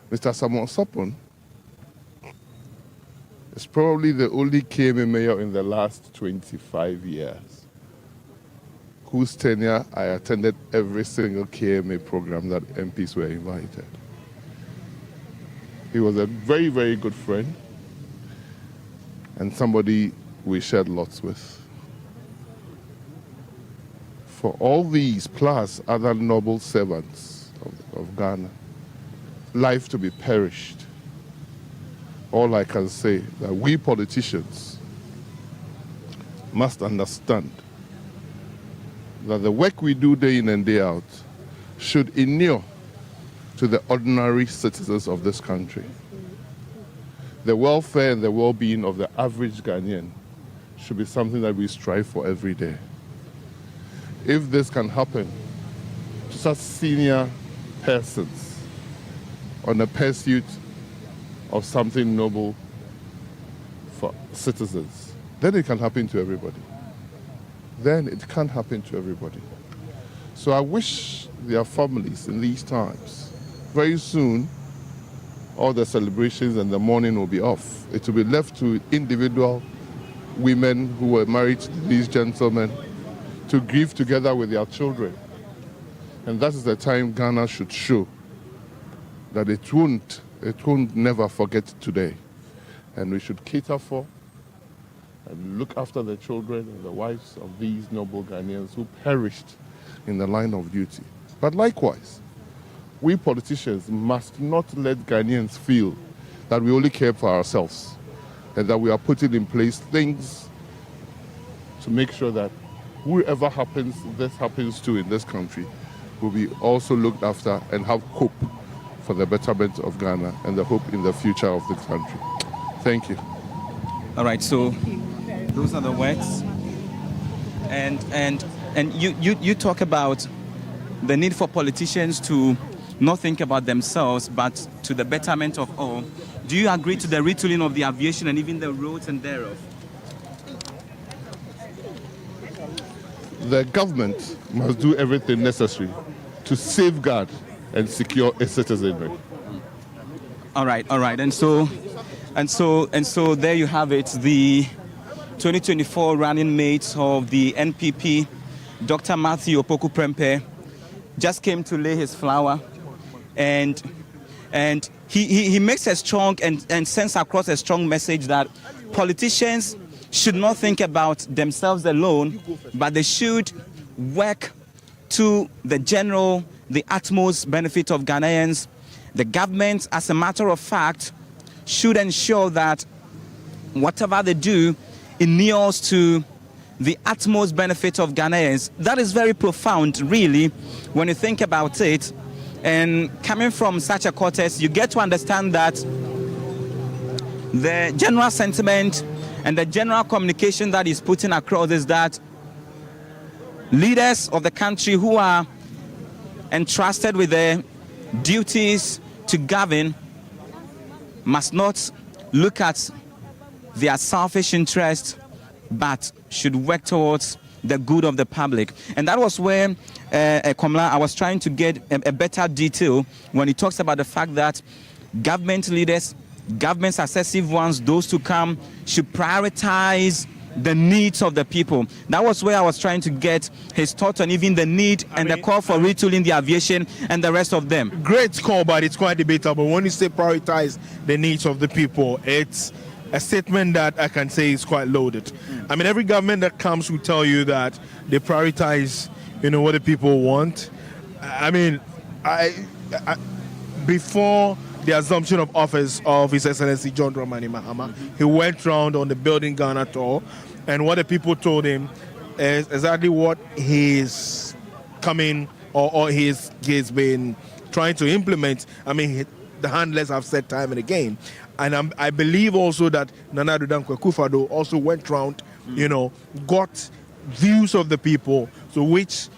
Mr. Samuel Sopon is probably the only KMA mayor in the last 25 years whose tenure I attended every single KMA program that MPs were invited. He was a very, very good friend and somebody we shared lots with. For all these, plus other noble servants of Ghana, life to be perished, all I can say that we politicians must understand that the work we do day in and day out should inure to the ordinary citizens of this country. The welfare and the well-being of the average Ghanaian should be something that we strive for every day. If this can happen to such senior persons on the pursuit of something noble for citizens, then it can happen to everybody. Then it can happen to everybody. So I wish their families in these times, very soon, all the celebrations and the mourning will be off. It will be left to individual women who were married to these gentlemen to grieve together with their children. And that is the time Ghana should show that it won't never forget today. And we should cater for and look after the children and the wives of these noble Ghanaians who perished in the line of duty. But likewise, we politicians must not let Ghanaians feel that we only care for ourselves and that we are putting in place things to make sure that whoever this happens to in this country will be also looked after and have hope for the betterment of Ghana and the hope in the future of the country. Thank you. All right, so those are the words. And you talk about the need for politicians to not think about themselves, but to the betterment of all. Do you agree to the retooling of the aviation and even the roads and thereof? The government must do everything necessary to safeguard and secure its citizenry. All right. And so there you have it. The 2024 running mate of the NPP, Dr. Matthew Opoku Prempeh, just came to lay his flower, and he makes a strong and sends across a strong message that politicians should not think about themselves alone, but they should work to the utmost benefit of Ghanaians. The government, as a matter of fact, should ensure that whatever they do inures to the utmost benefit of Ghanaians. That is very profound, really, when you think about it. And coming from such a quarters, you get to understand that the general sentiment and the general communication that is putting across is that leaders of the country who are entrusted with their duties to govern must not look at their selfish interest, but should work towards the good of the public. And that was where Komla, I was trying to get a better detail when he talks about the fact that government leaders, government successive ones, those to come, should prioritize the needs of the people. That was where I was trying to get his thoughts on even the need and the call for retooling the aviation and the rest of them. Great call, but it's quite debatable. When you say prioritize the needs of the people, it's a statement that I can say is quite loaded. I mean, every government that comes will tell you that they prioritize, what the people want. I mean, before the assumption of office of His Excellency John Dramani Mahama, he went round on the Building Ghana tour, and what the people told him is exactly what he's coming or he's been trying to implement. I mean, the handlers have said time and again. And I believe also that Nana Addo Dankwa Akufo-Addo also went round, got views of the people, so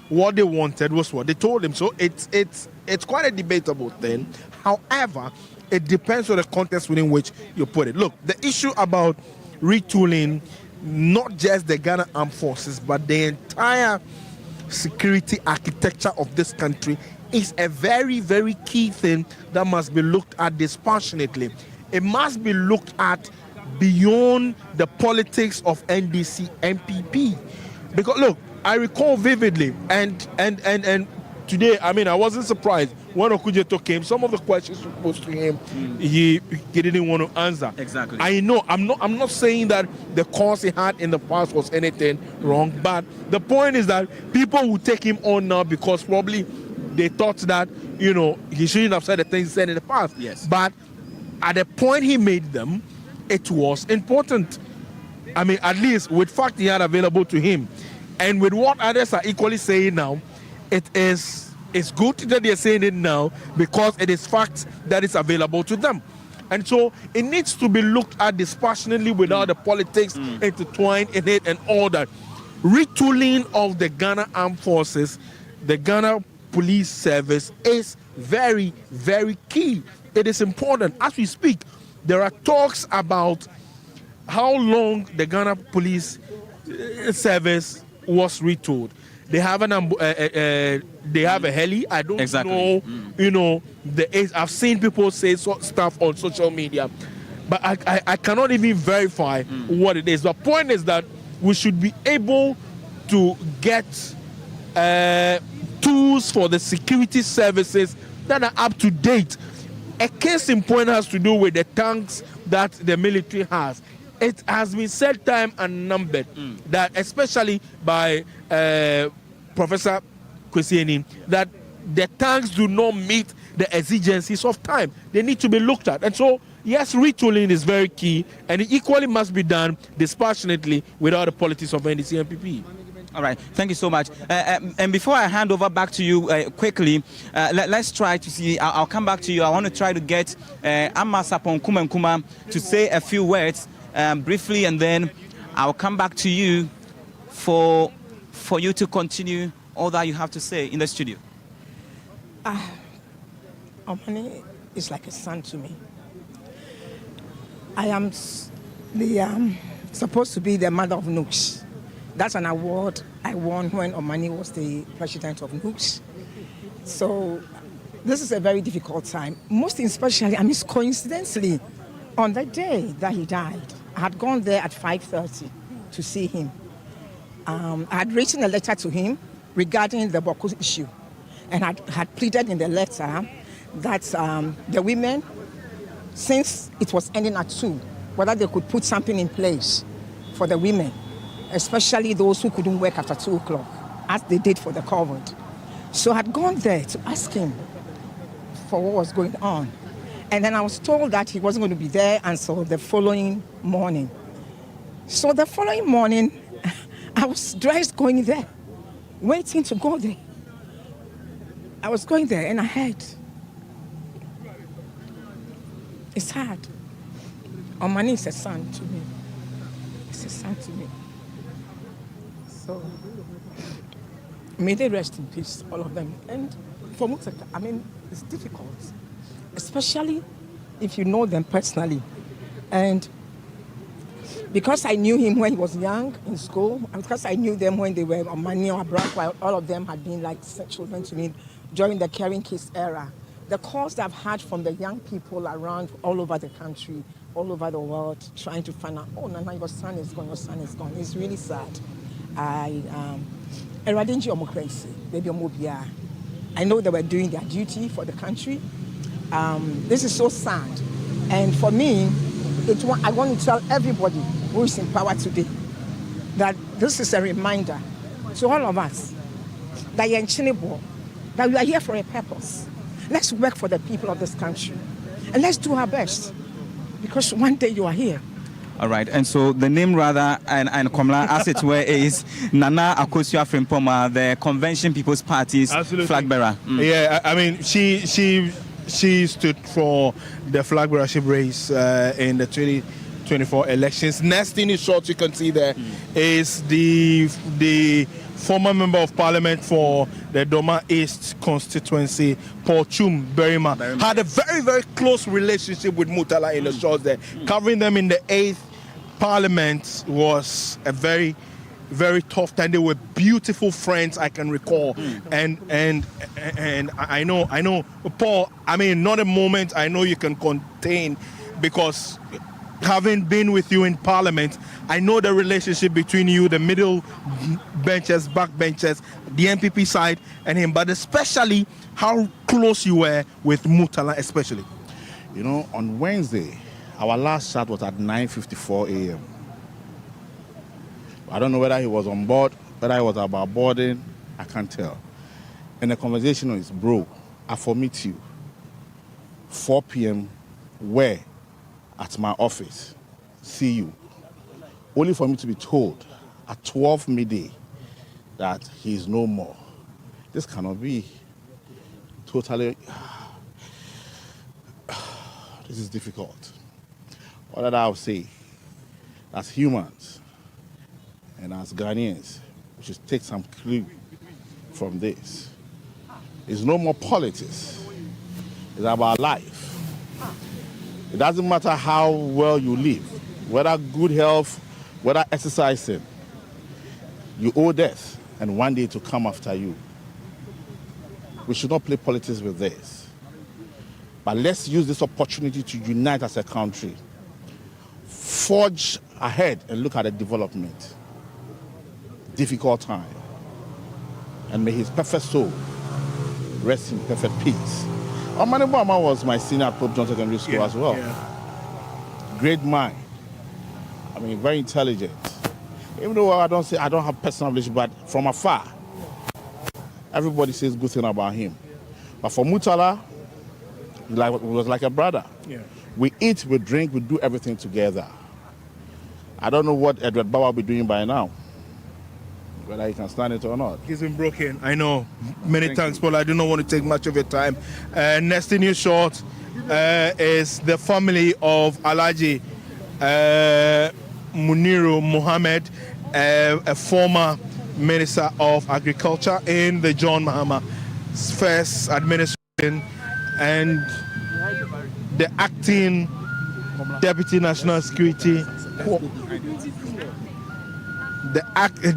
what they wanted was what they told him. So it's quite a debatable thing. However, it depends on the context within which you put it. Look, the issue about retooling, not just the Ghana Armed Forces, but the entire security architecture of this country is a very, very key thing that must be looked at dispassionately. It must be looked at beyond the politics of NDC MPP. Because look, I recall vividly, and today, I mean, I wasn't surprised when Okujeto came. Some of the questions posed to him, he didn't want to answer. Exactly. I know. I'm not saying that the course he had in the past was anything wrong, but the point is that people will take him on now because probably they thought that he shouldn't have said the things he said in the past. Yes. But at the point he made them, it was important. I mean, at least with fact he had available to him, and with what others are equally saying now, it's good that they're saying it now because it is fact that is available to them. And so it needs to be looked at dispassionately without the politics intertwined in it and all that. Retooling of the Ghana Armed Forces, the Ghana Police Service is very, very key. It is important. As we speak, there are talks about how long the Ghana Police Service was retooled. They have they have a heli. I don't know. I've seen people say stuff on social media, but I cannot even verify what it is. The point is that we should be able to get tools for the security services that are up to date. A case in point has to do with the tanks that the military has. It has been said time and numbered that, especially by Professor Commiserating, that the tanks do not meet the exigencies of time. They need to be looked at. And so, yes, retooling is very key, and it equally must be done dispassionately without the politics of NDC MPP. All right, thank you so much. And before I hand over back to you quickly, let's try to see. I'll come back to you. I want to try to get Amma Sapon Kuma to say a few words briefly, and then I'll come back to you for you to continue all that you have to say in the studio. Omani is like a son to me. I am supposed to be the mother of Nooks. That's an award I won when Omani was the president of Nooks. So this is a very difficult time. Most especially, coincidentally, on the day that he died, I had gone there at 5:30 to see him. I had written a letter to him regarding the Boko issue, and had pleaded in the letter that the women, since it was ending at 2, whether they could put something in place for the women, especially those who couldn't work after 2 o'clock, as they did for the COVID. So I had gone there to ask him for what was going on. And then I was told that he wasn't going to be there until the following morning. So the following morning, I was dressed going there, waiting to go there. I was going there and I heard, it's hard. Omani is a son to me. It's a son to me. So, may they rest in peace, all of them. And for Mutaka, it's difficult, especially if you know them personally. And because I knew him when he was young in school, and because I knew them when they were Omani or Abrakwa, all of them had been like children to me during the Caring Kids era. The calls that I've had from the young people around all over the country, all over the world, trying to find out, oh, Nana, your son is gone, your son is gone. It's really sad. I know they were doing their duty for the country. This is so sad. And for me, I want to tell everybody who is in power today that this is a reminder to all of us that you're in Chinebo, that we are here for a purpose. Let's work for the people of this country. And let's do our best. Because one day you are here. All right, and so the name rather and Komla, as it were, is Nana Akosua-Frimpong, the Convention People's Party's flag bearer. Yeah, she stood for the flag bearership race in the 2024 elections. Next in short you can see there is the former member of parliament for the Doma East constituency, Paul Chum Berima, had a very, very close relationship with Mutala in the short there. Covering them in the 8th parliament was a very very tough time. They were beautiful friends, I can recall. And I know, Paul, I mean, not a moment I know you can contain, because having been with you in Parliament, I know the relationship between you, the middle benches, back benches, the MPP side, and him, but especially how close you were with Murtala, especially. You know, on Wednesday, our last chat was at 9:54 a.m. I don't know whether he was on board, whether he was about boarding, I can't tell. And the conversation is, bro, I meet you 4 p.m. where? At my office. See you. Only for me to be told at 12 midday that he is no more. This cannot be. Totally. This is difficult. What did I say? As humans and as Ghanaians, we should take some clue from this. It's no more politics. It's about life. It doesn't matter how well you live, whether good health, whether exercising. You owe death, and one day to come after you. We should not play politics with this. But let's use this opportunity to unite as a country. Forge ahead and look at the development. Difficult time. And may his perfect soul rest in perfect peace. Omani Bama was my senior at Pope John Secondary School as well. Yeah. Great mind. I mean, very intelligent. Even though I don't have personal relationship, but from afar, everybody says good thing about him. But for Murtala, he was like a brother. Yeah. We eat, we drink, we do everything together. I don't know what Edward Bawa will be doing by now, whether he can stand it or not. He's been broken, I know. Many thanks, Paul. I do not want to take much of your time. Next in your short is the family of Alhaji Muniru Muhammad, a former Minister of Agriculture in the John Mahama's first administration, and the acting Deputy National Security,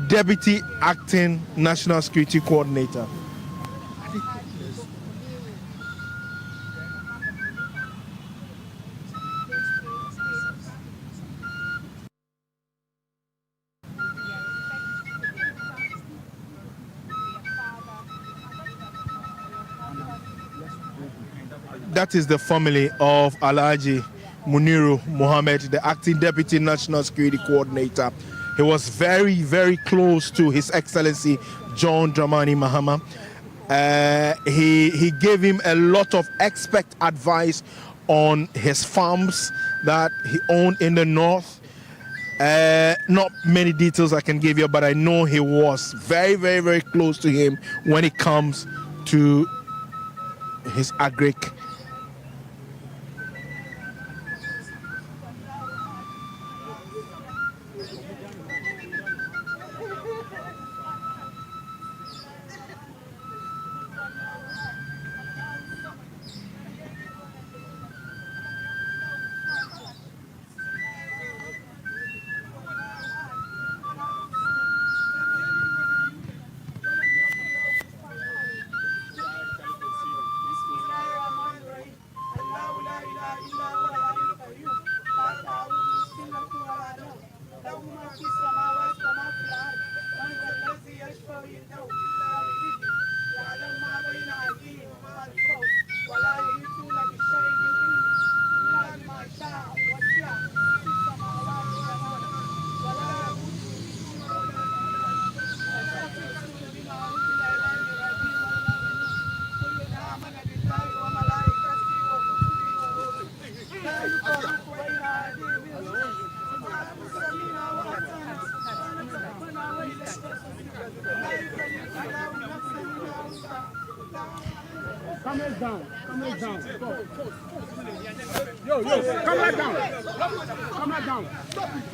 Deputy Acting National Security Coordinator. That is the family of Alhaji Muniru Muhammad, the acting Deputy National Security Coordinator. He was very, very close to His Excellency John Dramani Mahama. He gave him a lot of expert advice on his farms that he owned in the north. Not many details I can give you, but I know he was very, very, very close to him when it comes to his agric.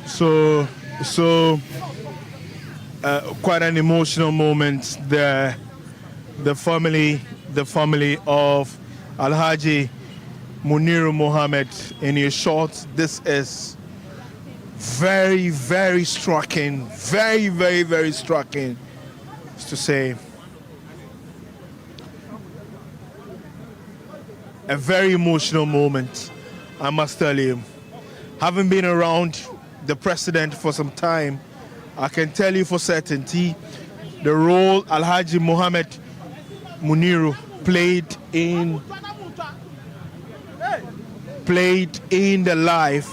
So quite an emotional moment there. The family of Alhaji Muniru Muhammad. In your short, this is very, very striking, very, very, very striking, is to say a very emotional moment, I must tell you. Having been around the president for some time, I can tell you for certainty the role Alhaji Mohammed Muniru played in the life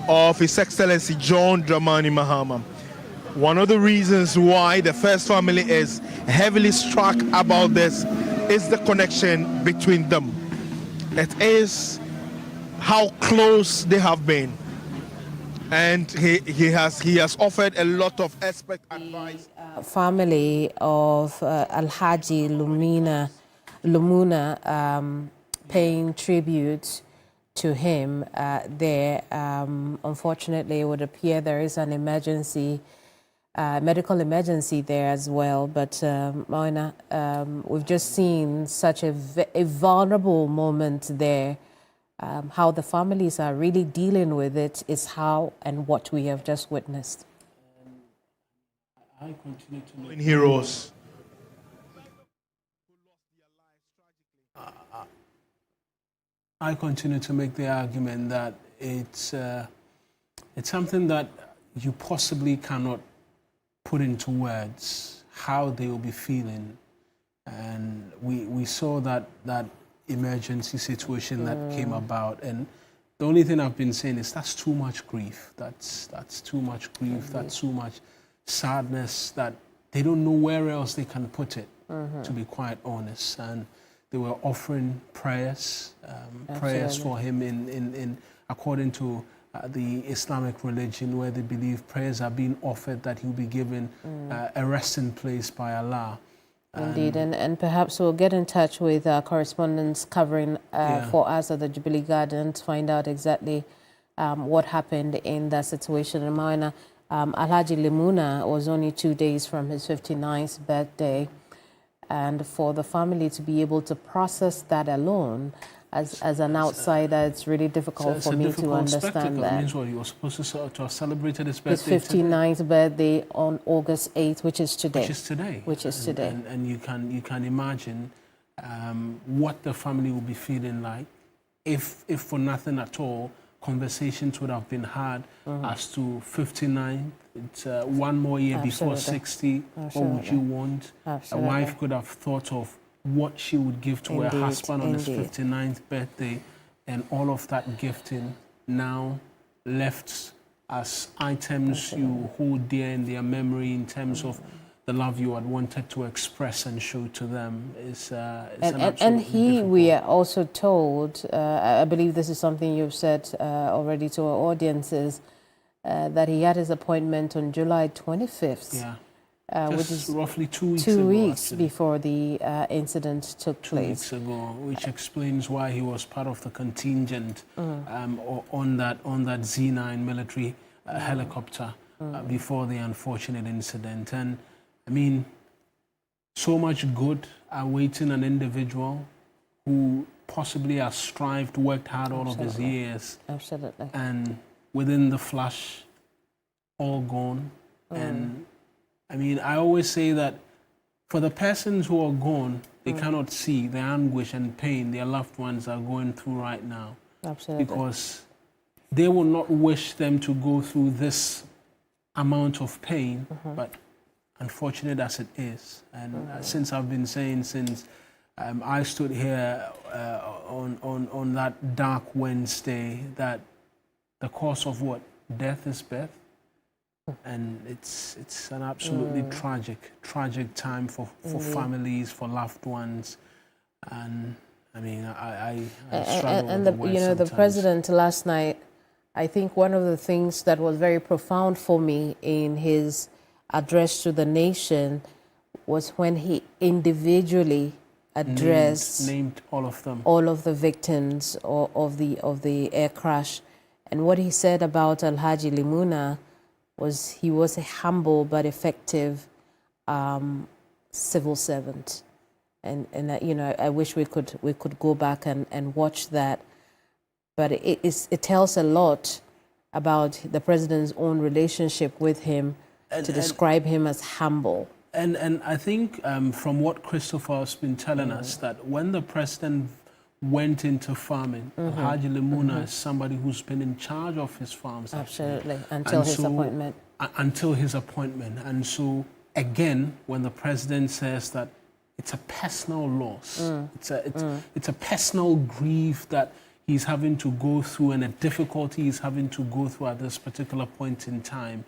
of His Excellency John Dramani Mahama. One of the reasons why the first family is heavily struck about this is the connection between them. It is how close they have been. And he has offered a lot of expert advice. Family of Alhaji Lumuna paying tribute to him there. Unfortunately, it would appear there is an emergency, medical emergency there as well. But Moina, we've just seen such a vulnerable moment there. How the families are really dealing with it is how and what we have just witnessed. I continue to make heroes. I continue to make the argument that it's something that you possibly cannot put into words how they will be feeling, and we saw that emergency situation that came about, and the only thing I've been saying is that's too much grief. That's too much grief. That's too much sadness that they don't know where else they can put it. To be quite honest, and they were offering prayers for him in according to the Islamic religion, where they believe prayers are being offered that he'll be given a resting place by Allah. Indeed, and perhaps we'll get in touch with our correspondents covering for us at the Jubilee Garden to find out exactly what happened in that situation. Reminder, Alhaji Limuna was only 2 days from his 59th birthday, and for the family to be able to process that alone, as an outsider, it's really difficult for me to understand that. It means what, you were supposed to have celebrated his birthday. His 59th birthday on August 8th, which is today. Which is today. And you can imagine what the family will be feeling like if for nothing at all, conversations would have been had as to 59. It's one more year before 60. What would you want? A wife could have thought of what she would give to her husband on his 59th birthday, and all of that gifting now left as items you hold dear in their memory in terms of the love you had wanted to express and show to them. We are also told, I believe this is something you've said already to our audiences, that he had his appointment on July 25th. Yeah. Which is roughly 2 weeks two ago, weeks actually. before the incident took place. 2 weeks ago, which explains why he was part of the contingent on that Z9 military helicopter before the unfortunate incident. And I mean, so much good awaiting an individual who possibly has strived, worked hard all of his years. Absolutely. And within the flash, all gone. And I mean, I always say that for the persons who are gone, they cannot see the anguish and pain their loved ones are going through right now. Absolutely. Because they will not wish them to go through this amount of pain, but unfortunate as it is. And since I've been saying, since I stood here on that dark Wednesday, that the cause of what? Death is birth. And it's an absolutely tragic time for families, for loved ones, and I mean I struggle with the words sometimes. The president last night, I think one of the things that was very profound for me in his address to the nation was when he individually addressed named all of them, all of the victims of the air crash, and what he said about Alhaji Limuna was he was a humble but effective civil servant, and I wish we could go back and watch that, but it tells a lot about the president's own relationship with him to describe him as humble. And I think from what Christopher has been telling us, that when the president went into farming, Haji Lemuna is somebody who's been in charge of his farms. Absolutely, until his appointment. Until his appointment. And so, again, when the president says that it's a personal loss, it's a personal grief that he's having to go through and a difficulty he's having to go through at this particular point in time,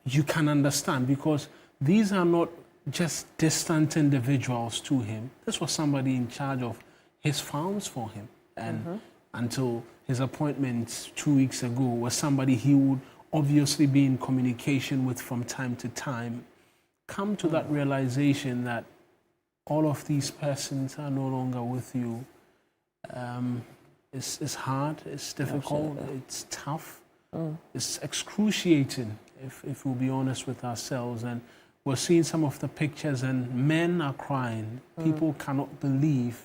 you can understand, because these are not just distant individuals to him. This was somebody in charge of his farms for him. And until his appointment 2 weeks ago, was somebody he would obviously be in communication with from time to time, come to that realization that all of these persons are no longer with you. It's hard, it's difficult, it's tough, it's excruciating, if we'll be honest with ourselves. And we're seeing some of the pictures and men are crying. People cannot believe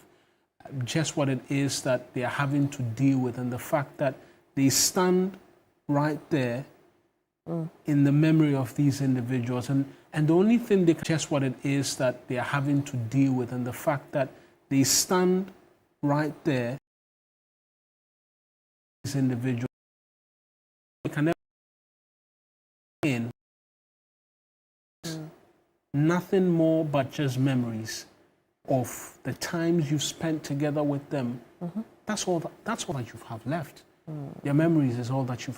just what it is that they are having to deal with, and the fact that they stand right there in the memory of these individuals. And the only thing they can, just what it is that they are having to deal with, and the fact that they stand right there, these individuals, they can never in nothing more but just memories of the times you've spent together with them. That's all that you have left. Your memories is all that you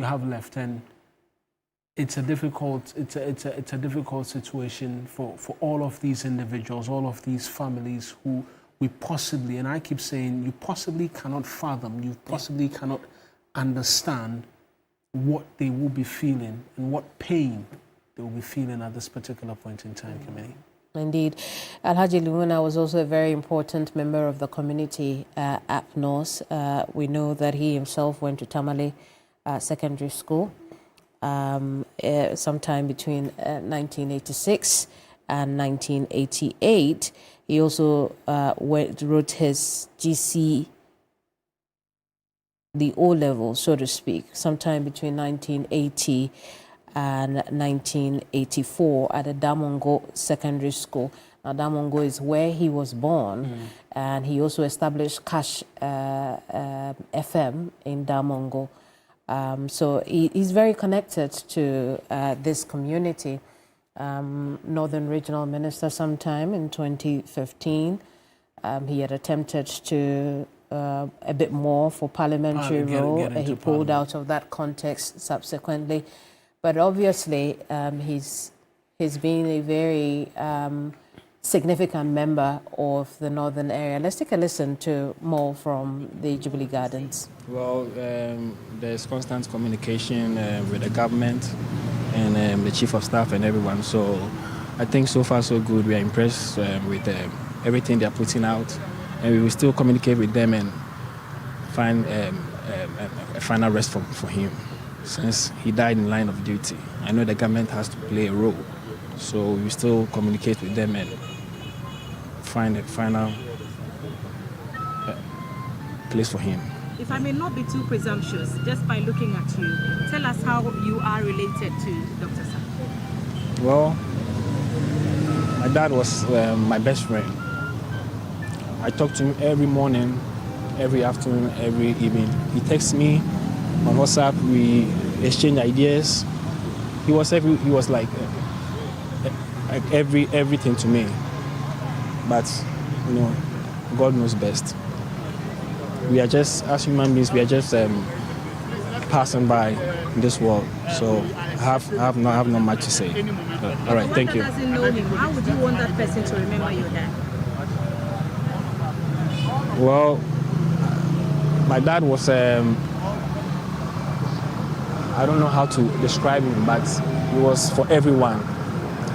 have left. And it's a difficult situation for all of these individuals, all of these families who we possibly, and I keep saying, you possibly cannot fathom, you possibly cannot understand what they will be feeling and what pain they will be feeling at this particular point in time, Committee. Indeed. Alhaji Lumuna was also a very important member of the community up north. We know that he himself went to Tamale Secondary School sometime between 1986 and 1988. He also wrote his GC, the O-level, so to speak, sometime between 1980 and 1984 at the Damongo Secondary School. Now, Damongo is where he was born, and he also established Cash FM in Damongo. So he's very connected to this community. Northern Regional Minister sometime in 2015. He had attempted to a bit more for parliamentary role. He pulled out of that context subsequently. But obviously, he's been a very significant member of the northern area. Let's take a listen to more from the Jubilee Gardens. Well, there's constant communication with the government and the chief of staff and everyone. So I think so far so good. We are impressed with everything they are putting out, and we will still communicate with them and find a final rest for him, since he died in line of duty. I know the government has to play a role, so we still communicate with them and find a final place for him. If I may not be too presumptuous, just by looking at you, tell us how you are related to Dr. Sam. Well, my dad was my best friend. I talk to him every morning, every afternoon, every evening. He texts me on WhatsApp. We exchange ideas. He was like everything to me. But you know, God knows best. We are just, as human beings, we are just passing by this world. So I have not much to say. All right, thank you. Doesn't know him, how would you want that person to remember your dad? Well, my dad was, I don't know how to describe him, but he was for everyone,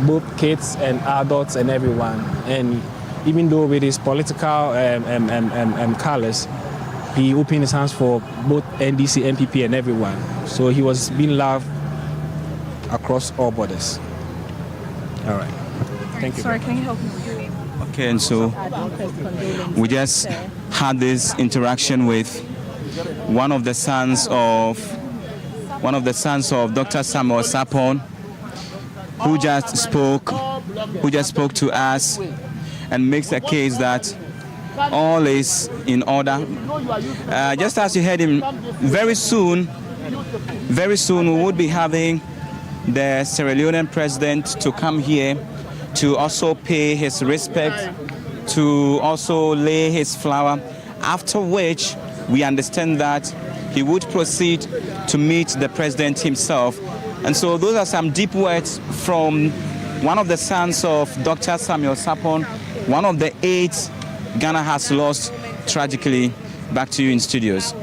both kids and adults and everyone. And even though with his political colors, he opened his hands for both NDC, NPP, and everyone. So he was being loved across all borders. All right. Thank you. Sorry, can you help me? Okay, and so we just had this interaction with one of the sons of Dr. Samuel Sapon, who just spoke to us and makes a case that all is in order. Just as you heard him, very soon we would be having the Sierra Leonean president to come here to also pay his respect, to also lay his flower, after which we understand that he would proceed to meet the president himself. And so those are some deep words from one of the sons of Dr. Samuel Sapon, one of the 8 Ghana has lost tragically. Back to you in studios.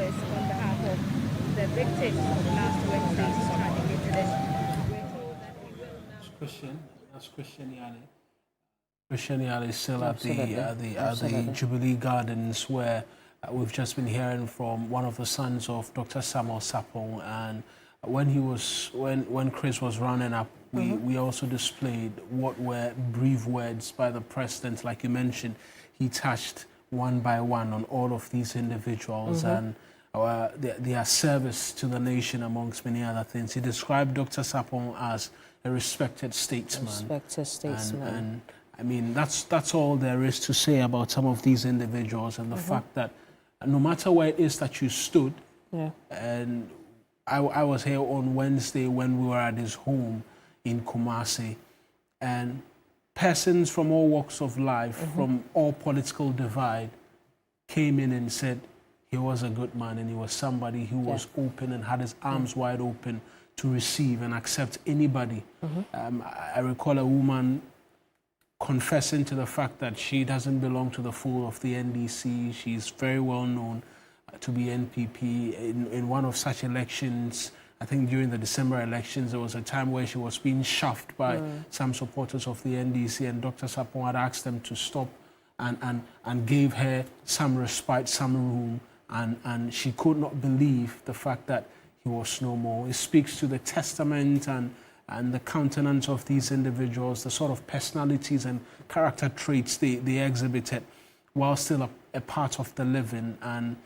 Christian Yali is still at the Jubilee Gardens, where we've just been hearing from one of the sons of Dr. Samuel Sapon. And when Chris was running up, we also displayed what were brief words by the president. Like you mentioned, he touched one by one on all of these individuals and their service to the nation, amongst many other things. He described Dr. Sapon as a respected statesman. And I mean, that's all there is to say about some of these individuals, and the fact that no matter where it is that you stood, and I was here on Wednesday when we were at his home in Kumasi, and persons from all walks of life, from all political divide, came in and said he was a good man and he was somebody who was open and had his arms wide open to receive and accept anybody. I recall a woman confessing to the fact that she doesn't belong to the fold of the NDC. She's very well known to be NPP. In one of such elections, I think during the December elections, there was a time where she was being shoved by some supporters of the NDC, and Dr. Sapon had asked them to stop and gave her some respite, some room, and she could not believe the fact that he was no more. It speaks to the testament and the countenance of these individuals, the sort of personalities and character traits they exhibited while still a part of the living. And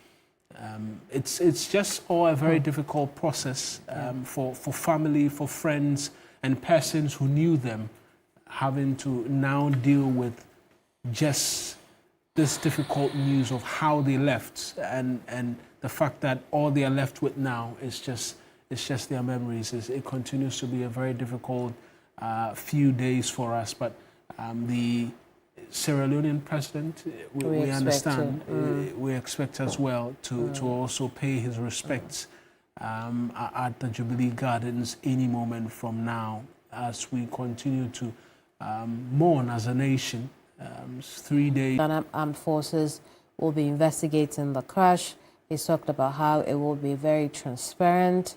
it's just all a very difficult process for family, for friends and persons who knew them, having to now deal with just this difficult news of how they left, and the fact that all they are left with now is just their memories. It continues to be a very difficult few days for us, but the Sierra Leonean president, we understand, we expect as well to also pay his respects at the Jubilee Gardens any moment from now, as we continue to mourn as a nation. 3 days. Ghana Armed Forces will be investigating the crash. He's talked about how it will be very transparent.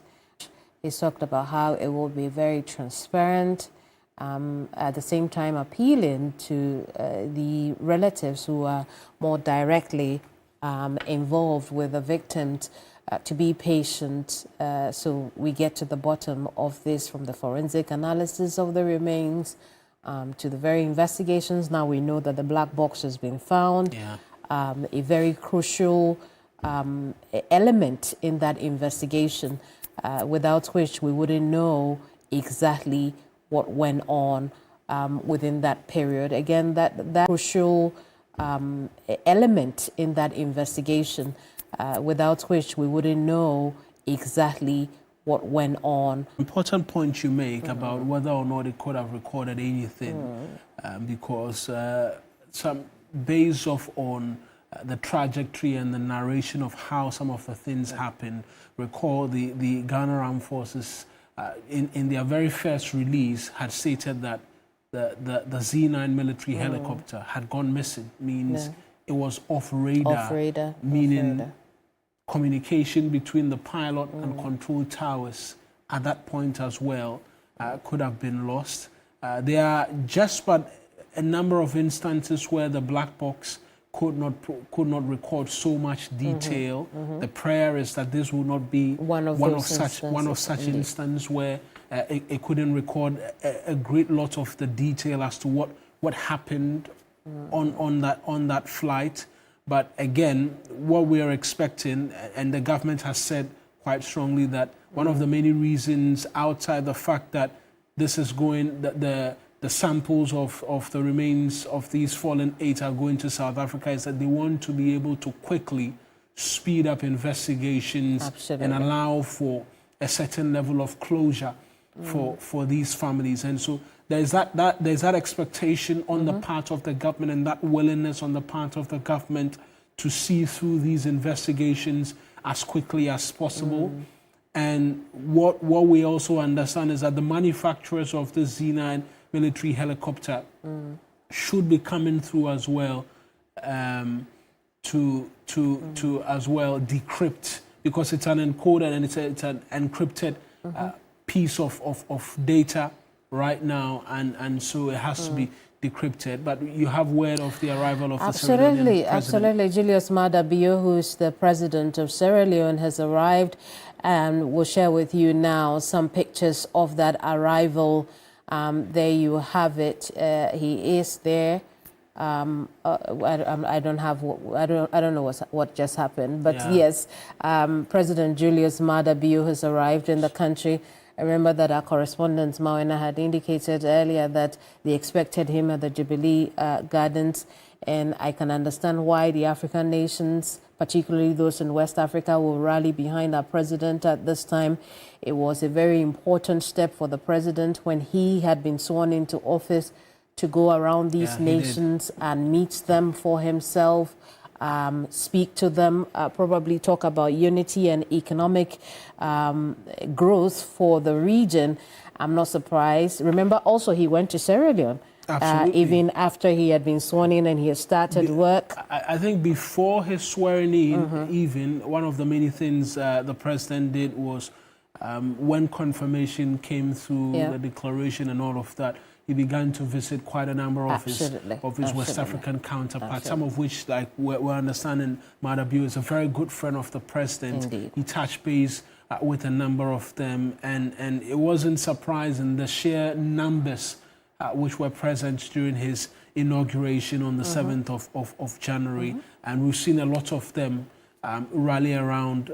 At the same time appealing to the relatives who are more directly involved with the victims to be patient, so we get to the bottom of this, from the forensic analysis of the remains to the very investigations. Now we know that the black box has been found, a very crucial element in that investigation, without which we wouldn't know exactly what went on within that period. Again, that crucial element in that investigation, without which we wouldn't know exactly what went on. Important point you make about whether or not it could have recorded anything, because some based off on the trajectory and the narration of how some of the things happened. Recall the Ghana Armed Forces in their very first release had stated that the Z9 military helicopter had gone missing, means it was off radar, meaning communication between the pilot and control towers at that point as well could have been lost. There are just but a number of instances where the black box could not record so much detail. The prayer is that this will not be one of such instances where it couldn't record a great lot of the detail as to what happened on that flight. But again, what we are expecting, and the government has said quite strongly that one of the many reasons outside the fact that this is going, the samples of the remains of these fallen 8 are going to South Africa is that they want to be able to quickly speed up investigations and allow for a certain level of closure for these families. And so there's that expectation on the part of the government and that willingness on the part of the government to see through these investigations as quickly as possible. And what we also understand is that the manufacturers of the Z9 military helicopter should be coming through as well to as well decrypt, because it's an encoded and it's an encrypted piece of data right now, and so it has to be decrypted. But you have word of the arrival of the Sierra Leonean president. Absolutely. Julius Maada Bio, who is the president of Sierra Leone, has arrived, and we'll share with you now some pictures of that arrival. There you have it. He is there. I don't know what just happened, but yes, President Julius Maada Bio has arrived in the country. I remember that our correspondent Mawena had indicated earlier that they expected him at the Jubilee Gardens, and I can understand why the African nations, particularly those in West Africa, will rally behind our president at this time. It was a very important step for the president when he had been sworn into office to go around these nations and meet them for himself, speak to them, probably talk about unity and economic growth for the region. I'm not surprised. Remember, also, he went to Sierra Leone. Even after he had been sworn in and he had started work. I think before his swearing in, even, one of the many things the president did was when confirmation came through the declaration and all of that, he began to visit quite a number of his West African counterparts, some of which, like we're understanding, Maada Bio is a very good friend of the president. Indeed. He touched base with a number of them, and it wasn't surprising the sheer numbers which were present during his inauguration on the 7th of January. And we've seen a lot of them rally around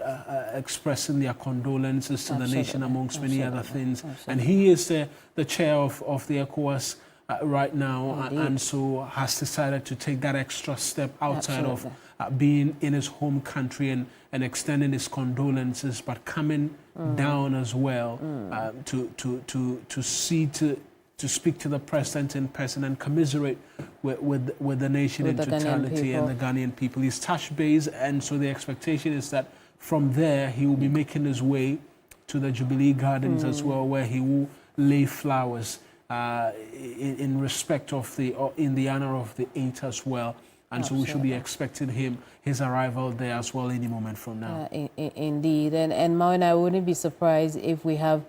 expressing their condolences to the nation, amongst many other things. And he is the chair of the ECOWAS right now, and so has decided to take that extra step outside of being in his home country and extending his condolences, but coming down as well to speak to the president in person and commiserate with the nation in totality and the Ghanaian people. He's touched base, and so the expectation is that from there he will be making his way to the Jubilee Gardens as well, where he will lay flowers in respect of in the honor of the 8 as well. And so we should be expecting his arrival there as well any moment from now. Indeed. And Mawena, I wouldn't be surprised if we have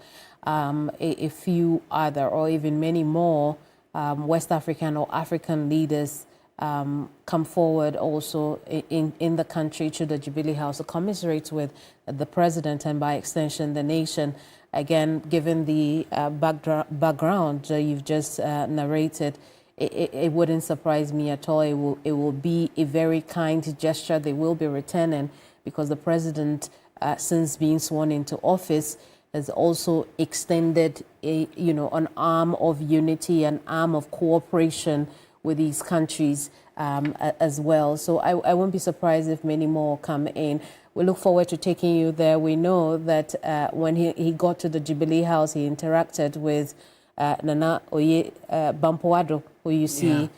a few other or even many more West African or African leaders come forward also in the country to the Jubilee House to commiserate with the president and by extension the nation. Again, given the background you've just narrated, it wouldn't surprise me at all. It will be a very kind gesture. They will be returning because the president, since being sworn into office, has also extended an arm of unity, an arm of cooperation with these countries as well. So I won't be surprised if many more come in. We look forward to taking you there. We know that when he got to the Jubilee House, he interacted with Nana Oye Bampoado, who you see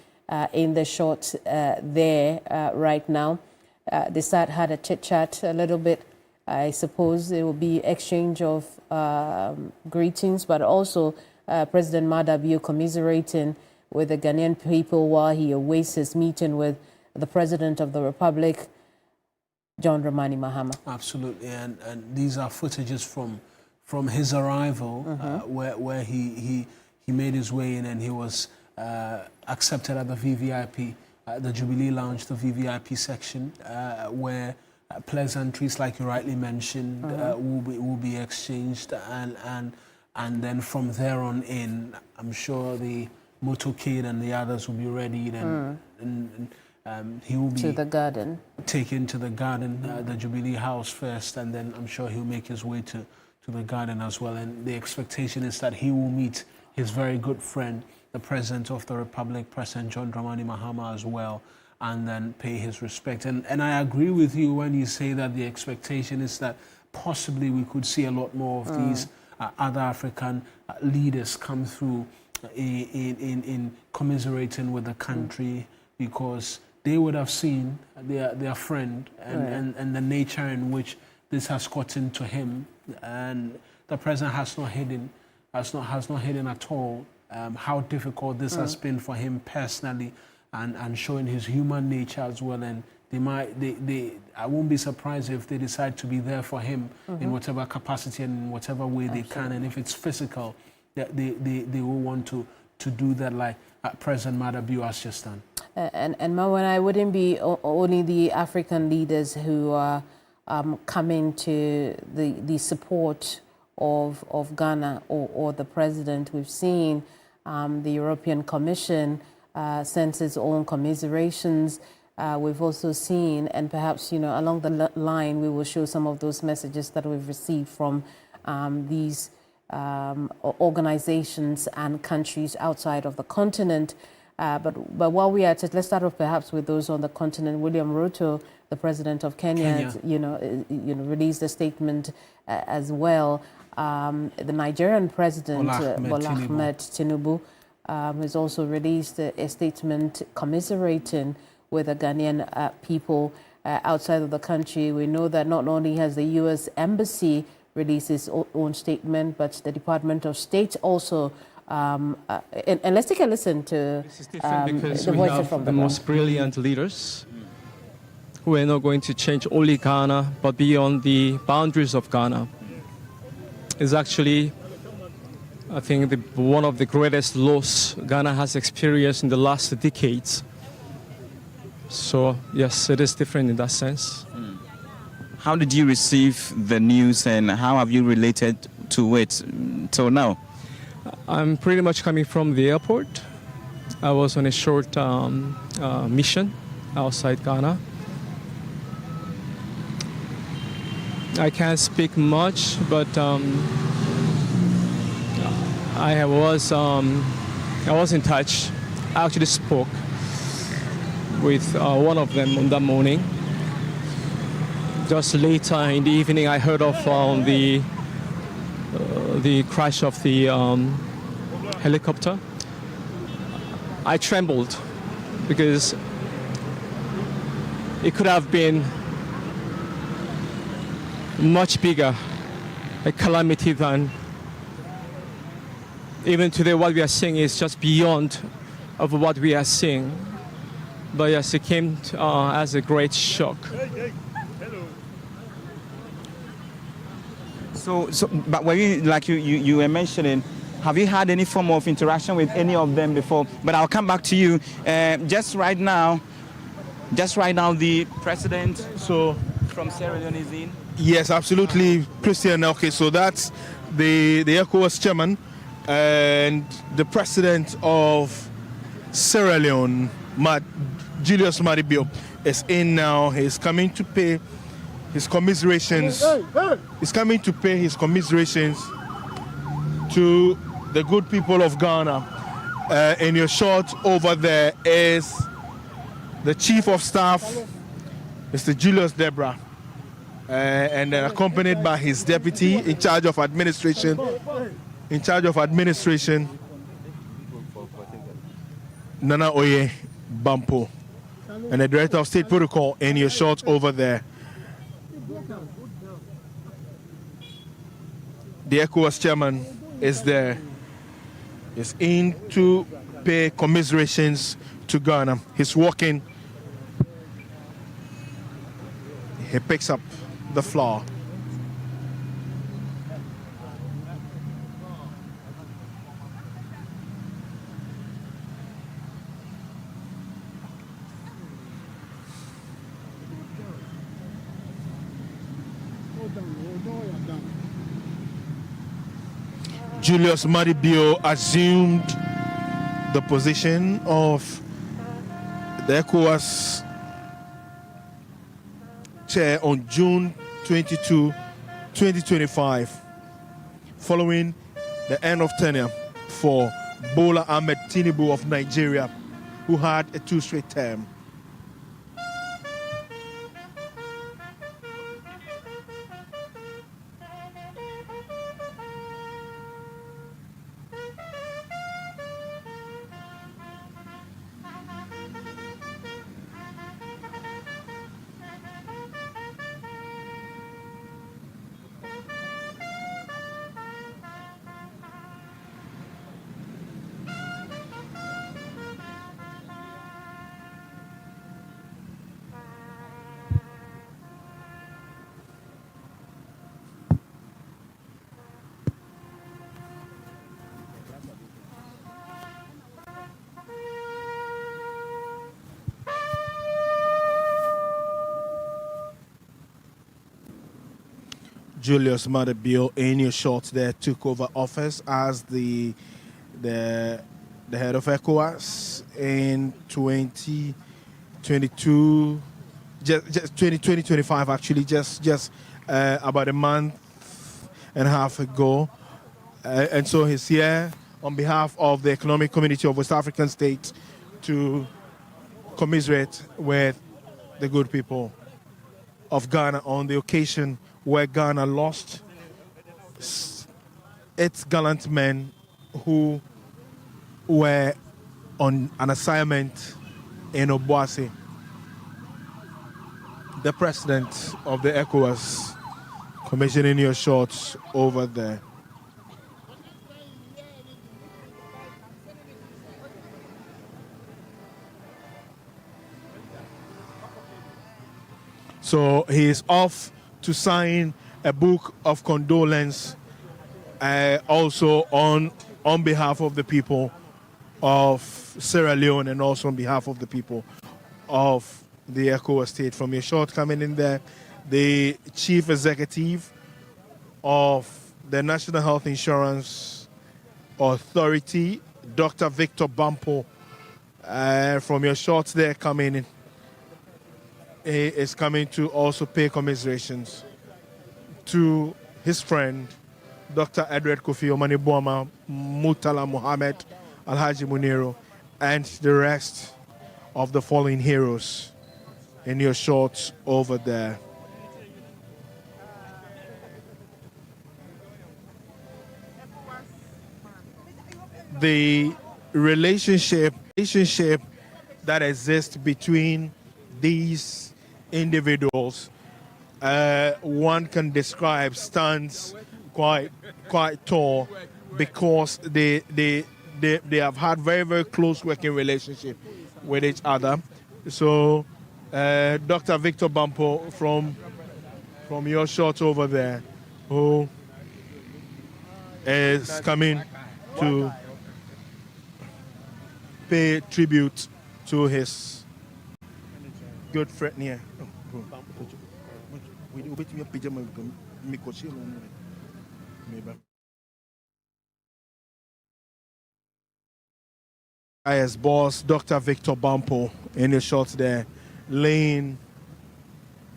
in the shot there right now. They had a chit-chat a little bit. I suppose it will be exchange of greetings, but also President Maada Bio commiserating with the Ghanaian people while he awaits his meeting with the President of the Republic, John Dramani Mahama. Absolutely, and these are footages from his arrival, where he made his way in and he was accepted at the VVIP, the Jubilee Lounge, the VVIP section, where pleasantries, like you rightly mentioned, will be exchanged, and then from there on in, I'm sure the motorcade and the others will be ready, and He will be To the garden. taken to the garden, the Jubilee House first, and then I'm sure he'll make his way to the garden as well. And the expectation is that he will meet his very good friend, the President of the Republic, President John Dramani Mahama as well, and then pay his respect. And I agree with you when you say that the expectation is that possibly we could see a lot more of these other African leaders come through in commiserating with the country, because they would have seen their friend and the nature in which this has gotten to him, and the president has not hidden at all how difficult this has been for him personally, and showing his human nature as well. And I won't be surprised if they decide to be there for him in whatever capacity and in whatever way they can. And if it's physical, they will want to do that, like President Madabio has just done. And Marwan, I wouldn't be only the African leaders who are coming to the support of Ghana or the president. We've seen the European Commission sends its own commiserations. We've also seen, and perhaps along the line, we will show some of those messages that we've received from these organizations and countries outside of the continent. But while we are at it, let's start off perhaps with those on the continent. William Ruto, the president of Kenya. Released a statement as well. The Nigerian president, Bola Ahmed Tinubu, has also released a statement commiserating with the Ghanaian people outside of the country. We know that not only has the U.S. Embassy released its own statement, but the Department of State also. And let's take a listen to this is different because the we voices have from the most brilliant leaders who are not going to change only Ghana, but beyond the boundaries of Ghana. It's actually, I think, one of the greatest loss Ghana has experienced in the last decades. So, yes, it is different in that sense. How did you receive the news, and how have you related to it till now? I'm pretty much coming from the airport. I was on a short mission outside Ghana. I can't speak much, but I was in touch. I actually spoke with one of them on that morning. Just later in the evening, I heard of the crash of the helicopter. I trembled because it could have been much bigger a calamity than even today. What we are seeing is just beyond of what we are seeing. But yes, it came as a great shock. So, but were you, like you were mentioning, have you had any form of interaction with any of them before? But I'll come back to you. Just right now, the president from Sierra Leone is in. Yes, absolutely, Christian. Okay, so that's the ECOWAS chairman and the president of Sierra Leone, Julius Madabio, is in now. He's coming to pay his commiserations. He's coming to pay his commiserations to the good people of Ghana. In your shot over there is the chief of staff, Mr. Julius Debra, and then accompanied by his deputy in charge of administration, Nana Oye Bampo, and the director of state protocol in your shot over there. The ECOWAS chairman is there. Is in to pay commiserations to Ghana. He's walking. He picks up the flower. Julius Madabio assumed the position of the ECOWAS chair on June 22, 2025, following the end of tenure for Bola Ahmed Tinubu of Nigeria, who had a 2 straight term. Julius Maada Bio, in your short there, took over office as the head of ECOWAS in 2022, just 2025 actually, just about a month and a half ago. And so he's here on behalf of the Economic Community of West African States to commiserate with the good people of Ghana on the occasion where Ghana lost its gallant men who were on an assignment in Obuasi. The president of the ECOWAS commissioning your shots over there. So he is off to sign a book of condolence, also on behalf of the people of Sierra Leone and also on behalf of the people of the ECOWAS state. From your short coming in there, the chief executive of the National Health Insurance Authority, Dr. Victor Bampo, from your shorts there coming in, is coming to also pay commiserations to his friend, Dr. Edward Kofi Omanibuama, Murtala Mohammed, Alhaji Muniro, and the rest of the fallen heroes in your shorts over there. The relationship that exists between these individuals, one can describe, stands quite tall because they have had very, very close working relationship with each other. So Dr. Victor Bampo from your shot over there, who is coming to pay tribute to his good friend here. IS boss, Dr. Victor Bampo, in the shots there, laying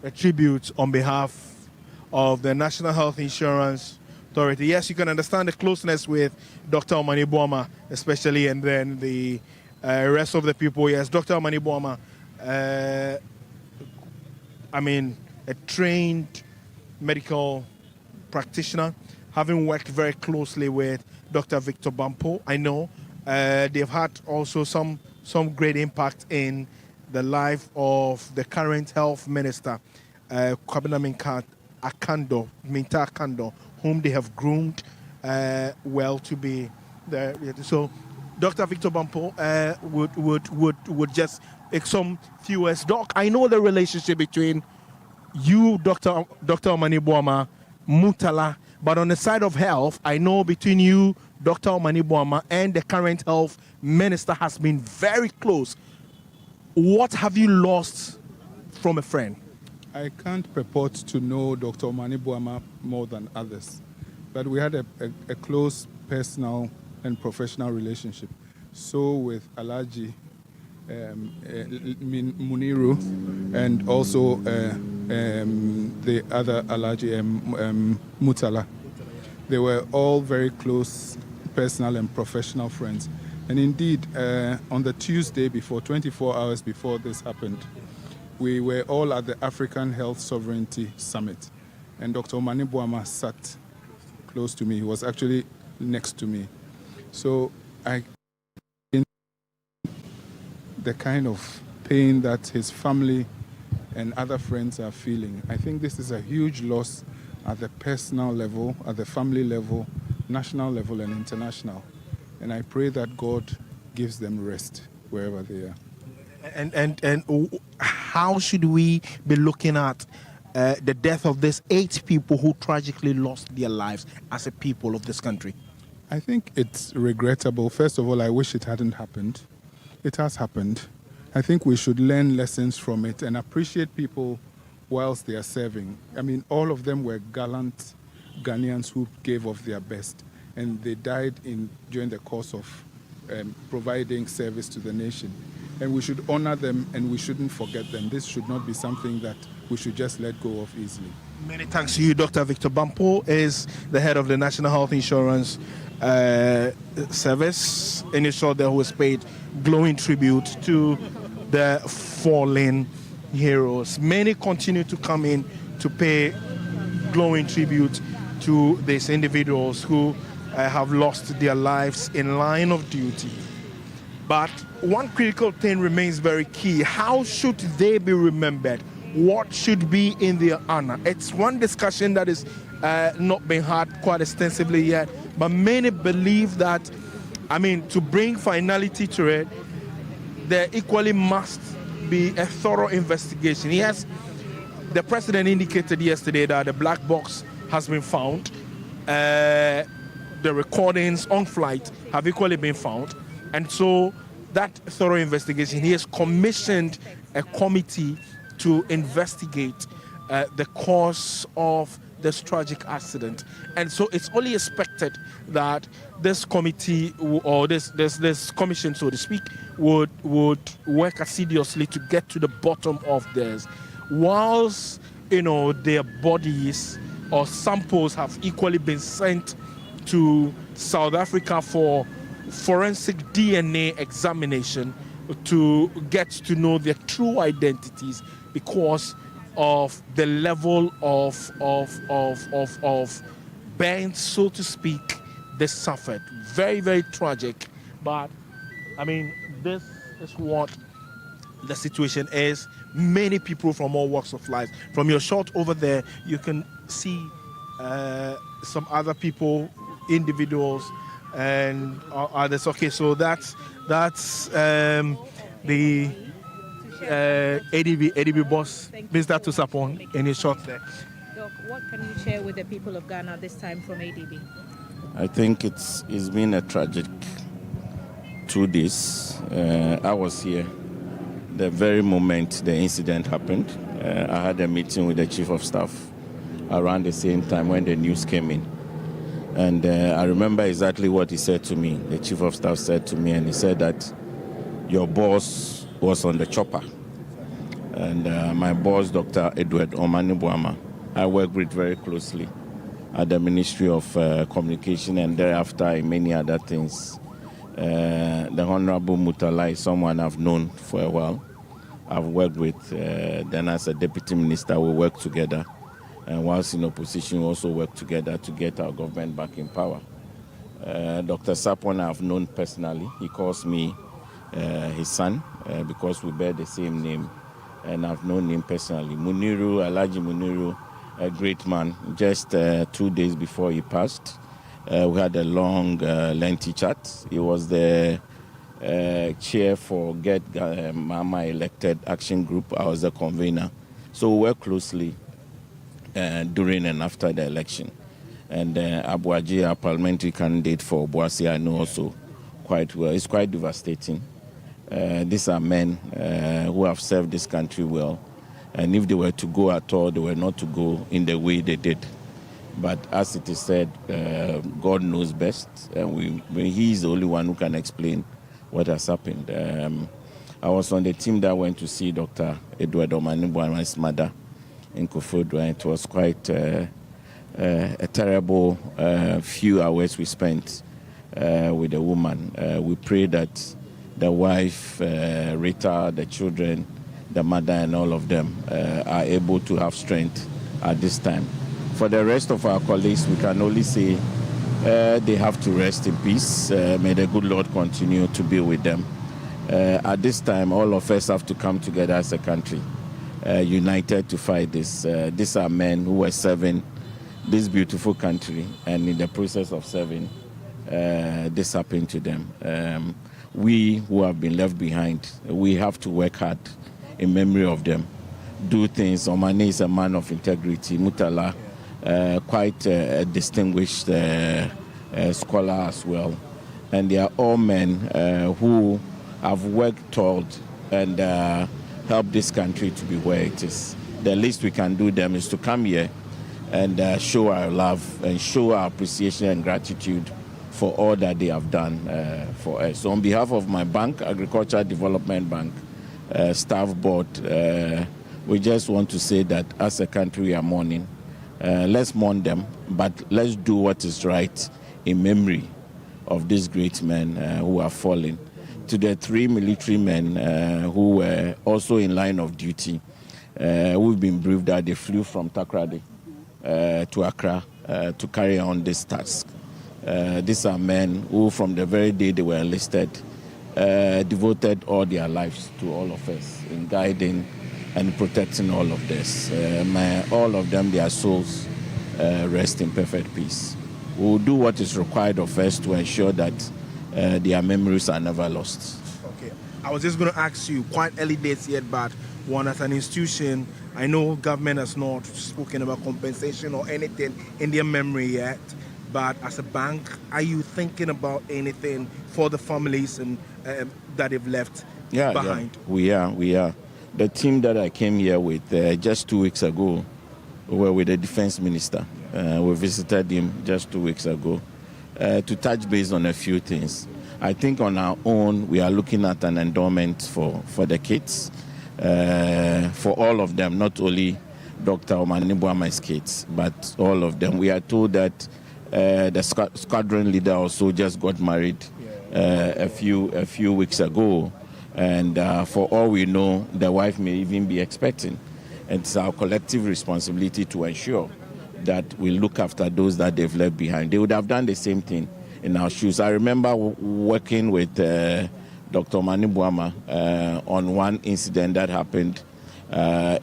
a tribute on behalf of the National Health Insurance Authority. Yes, you can understand the closeness with Dr. Omanibuama, especially, and then the rest of the people. Yes, Dr. Omanibuama, a trained medical practitioner, having worked very closely with Dr. Victor Bampo. I know they've had also some great impact in the life of the current health minister, Kwabena Minta Akando, whom they have groomed well to be there. So Dr. Victor Bampo would just make some few words. Doc, I know the relationship between you, Dr. Omanibuama, Murtala, but on the side of health, I know between you, Dr. Omanibuama, and the current health minister has been very close. What have you lost from a friend? I can't purport to know Dr. Omanibuama more than others, but we had a close personal and professional relationship. So with Alhaji Muniru, and also the other Alhaji Mutala. They were all very close personal and professional friends. And indeed, on the Tuesday before, 24 hours before this happened, we were all at the African Health Sovereignty Summit. And Dr. Omani Boamah sat close to me. He was actually next to me. So the kind of pain that his family and other friends are feeling. I think this is a huge loss at the personal level, at the family level, national level, and international. And I pray that God gives them rest wherever they are. And how should we be looking at the death of these 8 people who tragically lost their lives as a people of this country? I think it's regrettable. First of all, I wish it hadn't happened. It has happened. I think we should learn lessons from it and appreciate people whilst they are serving. I mean, all of them were gallant Ghanaians who gave of their best, and they died during the course of providing service to the nation. And we should honor them, and we shouldn't forget them. This should not be something that we should just let go of easily. Many thanks to you. Dr. Victor Bampo is the head of the National Health Insurance Service. In a short, there was paid glowing tribute to the fallen heroes. Many continue to come in to pay glowing tribute to these individuals who have lost their lives in line of duty. But one critical thing remains very key. How should they be remembered? What should be in their honor? It's one discussion that is not been had quite extensively yet, but many believe that, to bring finality to it, there equally must be a thorough investigation. Yes, the president indicated yesterday that the black box has been found. The recordings on flight have equally been found. And so that thorough investigation, he has commissioned a committee to investigate the cause of this tragic accident. And so it's only expected that this committee or this commission, so to speak, would work assiduously to get to the bottom of this. Whilst, their bodies or samples have equally been sent to South Africa for forensic DNA examination to get to know their true identities, because of the level of burns, so to speak, they suffered. Very, very tragic. But this is what the situation is. Many people from all walks of life. From your shot over there, you can see some other people, individuals, and others. Okay, so that's the ADB boss, Mr. Tusapon, in his shot there. Doc, what can you share with the people of Ghana this time from ADB? I think it's been a tragic 2 days. I was here the very moment the incident happened. I had a meeting with the chief of staff around the same time when the news came in. And I remember exactly what he said to me. The chief of staff said to me, and he said that your boss was on the chopper. And my boss, Dr. Edward Omani Boamah, I work with very closely at the Ministry of Communication, and thereafter in many other things. The Honorable Mutala is someone I've known for a while. I've worked with, then as a deputy minister, we worked together. And whilst in opposition, we also worked together to get our government back in power. Dr. Sapon I've known personally. He calls me his son because we bear the same name, and I've known him personally. Alhaji Muniru, a great man. Just 2 days before he passed, we had a long, lengthy chat. He was the chair for Get Mama Elected Action Group. I was the convener. So we worked closely during and after the election. And Abuaji, our parliamentary candidate for Boasi, I know also quite well. It's quite devastating. These are men who have served this country well. And if they were to go at all, they were not to go in the way they did. But as it is said, God knows best. And he is the only one who can explain what has happened. I was on the team that went to see Dr. Edward Omanibuama's mother in Koforidua. It was quite a terrible few hours we spent with the woman. We pray that the wife, Rita, the children, the mother, and all of them are able to have strength at this time. For the rest of our colleagues, we can only say they have to rest in peace. May the good Lord continue to be with them. At this time, all of us have to come together as a country, united to fight this. These are men who were serving this beautiful country, and in the process of serving, this happened to them. We who have been left behind, we have to work hard in memory of them, do things. Omani is a man of integrity. Mutala, quite a distinguished scholar as well. And they are all men who have worked toward and helped this country to be where it is. The least we can do them is to come here and show our love and show our appreciation and gratitude for all that they have done for us. So on behalf of my bank, Agricultural Development Bank, staff board, we just want to say that as a country we are mourning. Let's mourn them, but let's do what is right in memory of these great men who are fallen. To the 3 military men who were also in line of duty, we've been briefed that they flew from Takoradi to Accra to carry on this task. These are men who, from the very day they were enlisted, devoted all their lives to all of us in guiding and protecting all of this. May all of them, their souls, rest in perfect peace. We will do what is required of us to ensure that their memories are never lost. Okay. I was just going to ask you, quite early days yet, but one as an institution, I know government has not spoken about compensation or anything in their memory yet. But as a bank, are you thinking about anything for the families and that they've left behind? Yeah, we are. The team that I came here with just 2 weeks ago were with the defense minister. We visited him just 2 weeks ago to touch base on a few things. I think on our own, we are looking at an endowment for the kids, for all of them, not only Dr. Omanibuama's kids, but all of them. We are told that the squadron leader also just got married a few weeks ago, and for all we know, the wife may even be expecting. It's our collective responsibility to ensure that we look after those that they've left behind. They would have done the same thing in our shoes. I remember working with Dr. Omanibuama on one incident that happened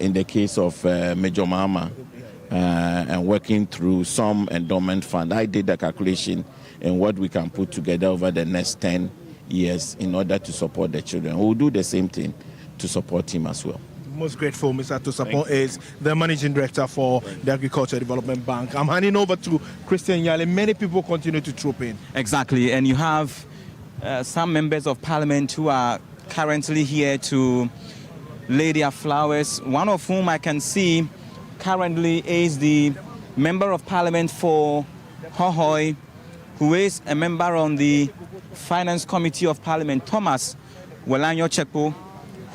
in the case of Major Mahama. And working through some endowment fund. I did the calculation and what we can put together over the next 10 years in order to support the children. We'll do the same thing to support him as well. Most grateful, Mr. Tosapon is the Managing Director for the Agricultural Development Bank. I'm handing over to Christian Yale. Many people continue to troop in. Exactly, and you have some members of parliament who are currently here to lay their flowers, one of whom I can see currently is the Member of Parliament for Hohoi, who is a member on the Finance Committee of Parliament, Thomas Welanyo Chekpo,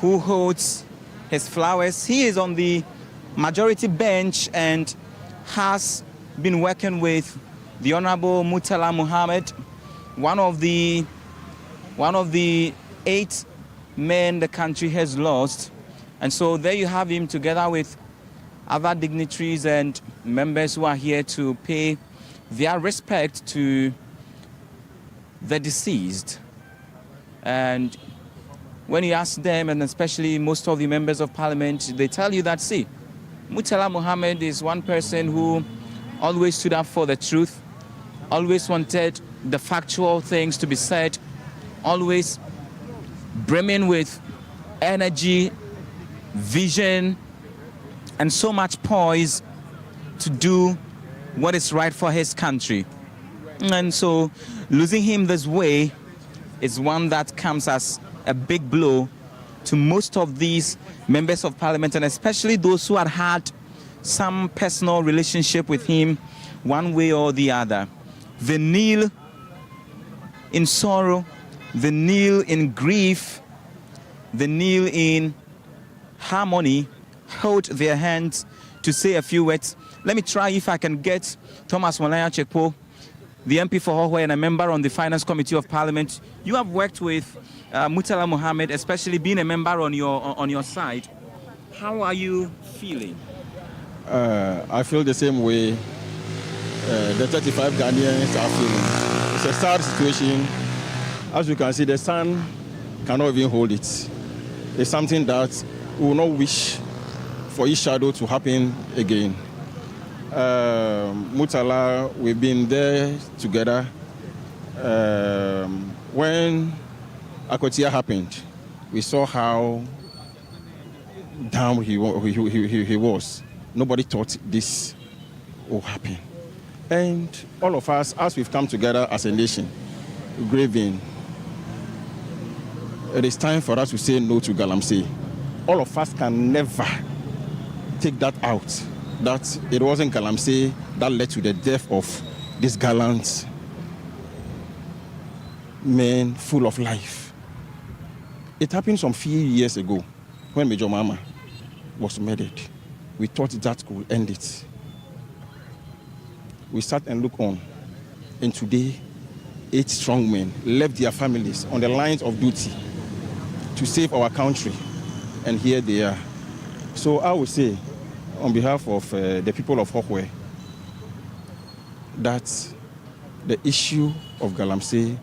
who holds his flowers. He is on the majority bench and has been working with the Honorable Murtala Muhammad, one of the 8 men the country has lost. And so there you have him together with other dignitaries and members who are here to pay their respect to the deceased. And when you ask them, and especially most of the members of parliament, they tell you that, see, Murtala Muhammad is one person who always stood up for the truth, always wanted the factual things to be said, always brimming with energy, vision, and so much poise to do what is right for his country. And so losing him this way is one that comes as a big blow to most of these members of parliament, and especially those who had had some personal relationship with him one way or the other. They kneel in sorrow, they kneel in grief, they kneel in harmony, hold their hands to say a few words. Let me try if I can get Thomas Walanya Chekpo, the MP for Hohoe and a member on the Finance Committee of Parliament. You have worked with Murtala Mohammed, especially being a member on your side. How are you feeling? I feel the same way the 35 Ghanaians are feeling. It's a sad situation. As you can see, the sun cannot even hold it. It's something that we will not wish for each shadow to happen again. Murtala, we've been there together. When Akotia happened, we saw how down he was. Nobody thought this would happen. And all of us, as we've come together as a nation, grieving, it is time for us to say no to Galamsey. All of us can never take that out, that it wasn't Galamsey that led to the death of this gallant man full of life. It happened some few years ago when Major Mama was murdered. We thought that could end it. We sat and looked on, and today 8 strong men left their families on the lines of duty to save our country, and here they are. So I would say, on behalf of the people of Hohoe, that the issue of Galamsey,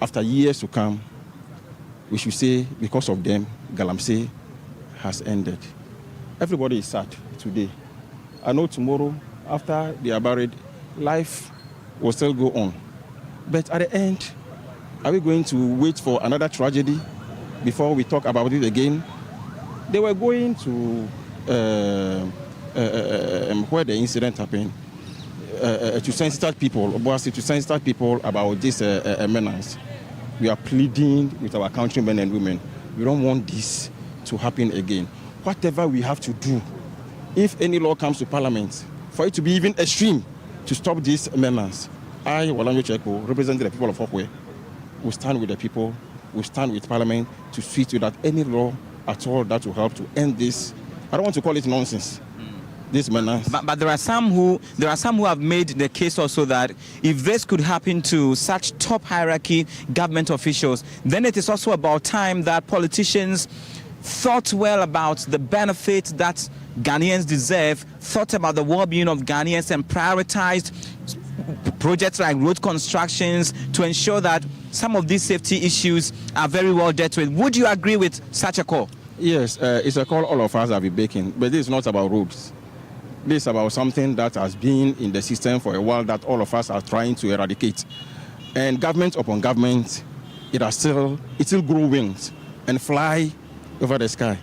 after years to come, we should say, because of them, Galamsey has ended. Everybody is sad today. I know tomorrow, after they are buried, life will still go on. But at the end, are we going to wait for another tragedy before we talk about it again? They were going to where the incident happened, to sensitize people, about this menace. We are pleading with our countrymen and women. We don't want this to happen again. Whatever we have to do, if any law comes to Parliament, for it to be even extreme to stop this menace, I, Walanyo Chekpo, representing the people of Hohoe, will stand with the people, will stand with Parliament to see to that any law at all that will help to end this. I don't want to call it nonsense. This menace. But there are some who have made the case also that if this could happen to such top hierarchy government officials, then it is also about time that politicians thought well about the benefit that Ghanaians deserve, thought about the well-being of Ghanaians, and prioritized projects like road constructions to ensure that some of these safety issues are very well dealt with. Would you agree with such a call? Yes, it's a call all of us have been making, but this is not about roads. This is about something that has been in the system for a while that all of us are trying to eradicate. And government upon government, it still grows wings and fly over the sky.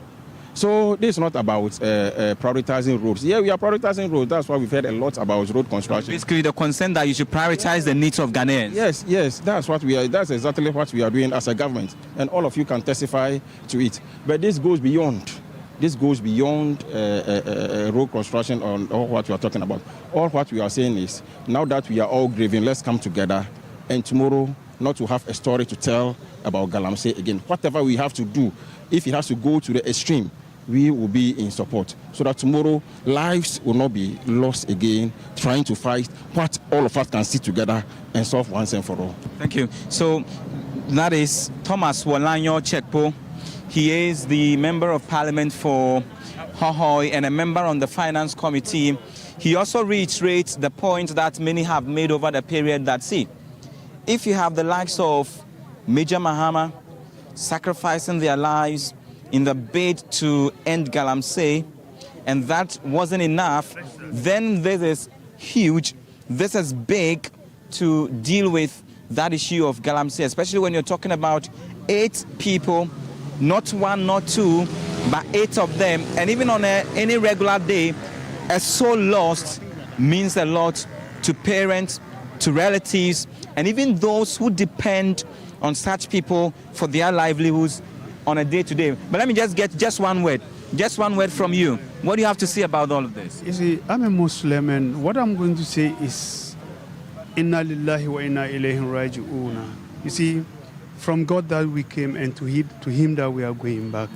So this is not about prioritizing roads. Yeah, we are prioritizing roads. That's why we've heard a lot about road construction. Basically, the concern that you should prioritize the needs of Ghanaians. Yes, that's what we are. That's exactly what we are doing as a government, and all of you can testify to it. But this goes beyond. This goes beyond road construction or what we are talking about. All what we are saying is, now that we are all grieving, let's come together, and tomorrow not to have a story to tell about Galamsey again. Whatever we have to do, if it has to go to the extreme, we will be in support, so that tomorrow lives will not be lost again trying to fight what all of us can sit together and solve once and for all. Thank you. So that is Thomas Walanyo Chekpo. He is the Member of Parliament for Hohoe and a member on the Finance Committee. He also reiterates the point that many have made over the period that, see, if you have the likes of Major Mahama sacrificing their lives in the bid to end Galamsey, and that wasn't enough, then this is huge, this is big to deal with that issue of Galamsey, especially when you're talking about 8 people, not 1, not 2, but 8 of them. And even on any regular day, a soul lost means a lot to parents, to relatives, and even those who depend on such people for their livelihoods on a day-to-day. But let me just get just one word from you. What do you have to say about all of this? You see, I'm a Muslim, and what I'm going to say is, Inna lillahi wa inna ilayhi raji'un. You see, from God that we came, and to Him that we are going back.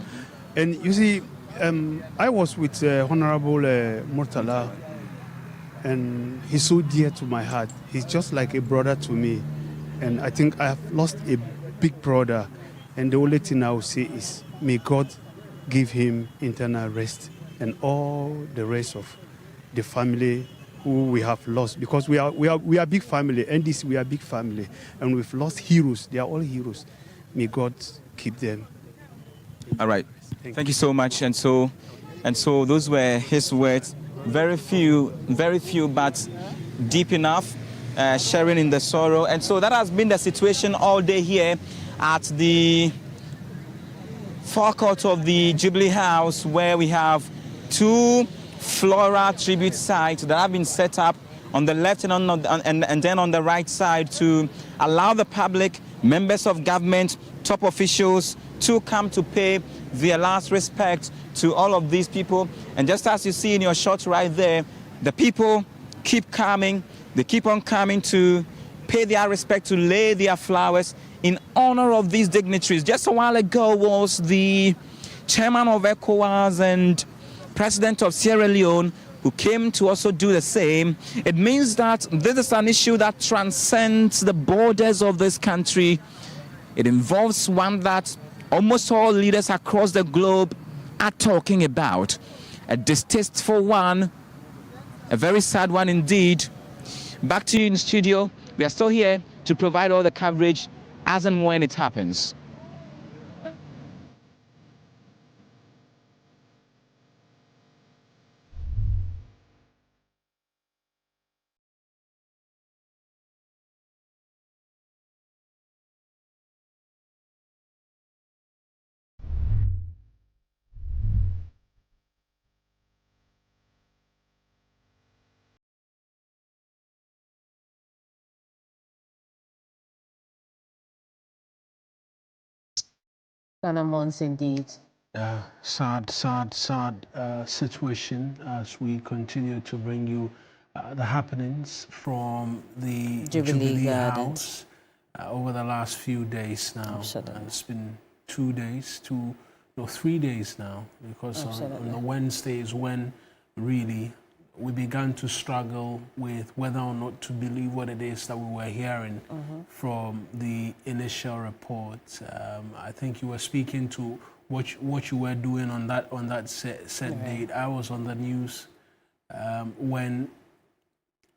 And you see, I was with Honorable Murtala, and he's so dear to my heart. He's just like a brother to me. And I think I have lost a big brother. And the only thing I will say is, may God give him internal rest and all the rest of the family who we have lost, because we are big family, and this we are big family, and we've lost heroes. They are all heroes. May God keep them. All right. Thank you so much. And so those were his words. Very few, but deep enough, sharing in the sorrow. And so that has been the situation all day here at the forecourt of the Jubilee House, where we have two floral tribute sites that have been set up on the left and then on the right side to allow the public, members of government, top officials to come to pay their last respect to all of these people. And just as you see in your shot right there, the people keep coming. They keep on coming to pay their respect, to lay their flowers in honor of these dignitaries. Just a while ago was the chairman of ECOWAS and president of Sierra Leone, who came to also do the same. It means that this is an issue that transcends the borders of this country. It involves one that almost all leaders across the globe are talking about. A distasteful one, a very sad one indeed. Back to you in the studio. We are still here to provide all the coverage as and when it happens. Ghana months indeed. Sad situation as we continue to bring you the happenings from the Jubilee House over the last few days now. It's been 3 days now, because on the Wednesday is when really we began to struggle with whether or not to believe what it is that we were hearing from the initial report. I think you were speaking to what you were doing on that set date. I was on the news when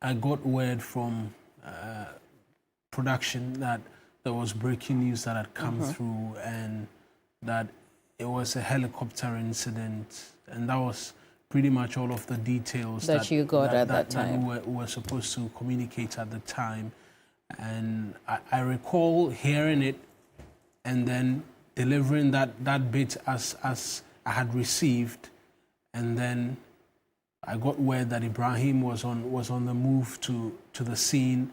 I got word from production that there was breaking news that had come through, and that it was a helicopter incident, and that was pretty much all of the details that you got at that time. That we were supposed to communicate at the time. And I recall hearing it and then delivering that bit as I had received, and then I got word that Ibrahim was on the move to the scene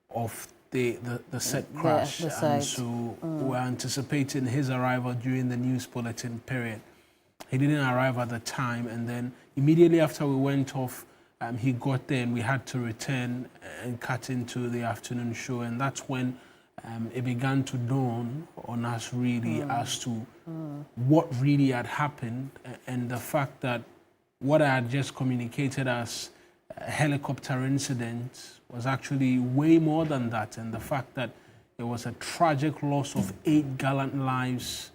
of the set crash, and so we're anticipating his arrival during the news bulletin period. He didn't arrive at the time, and then immediately after we went off, he got there and we had to return and cut into the afternoon show, and that's when it began to dawn on us really as to what really had happened, and the fact that what I had just communicated as a helicopter incident was actually way more than that, and the fact that it was a tragic loss of 8 gallant lives,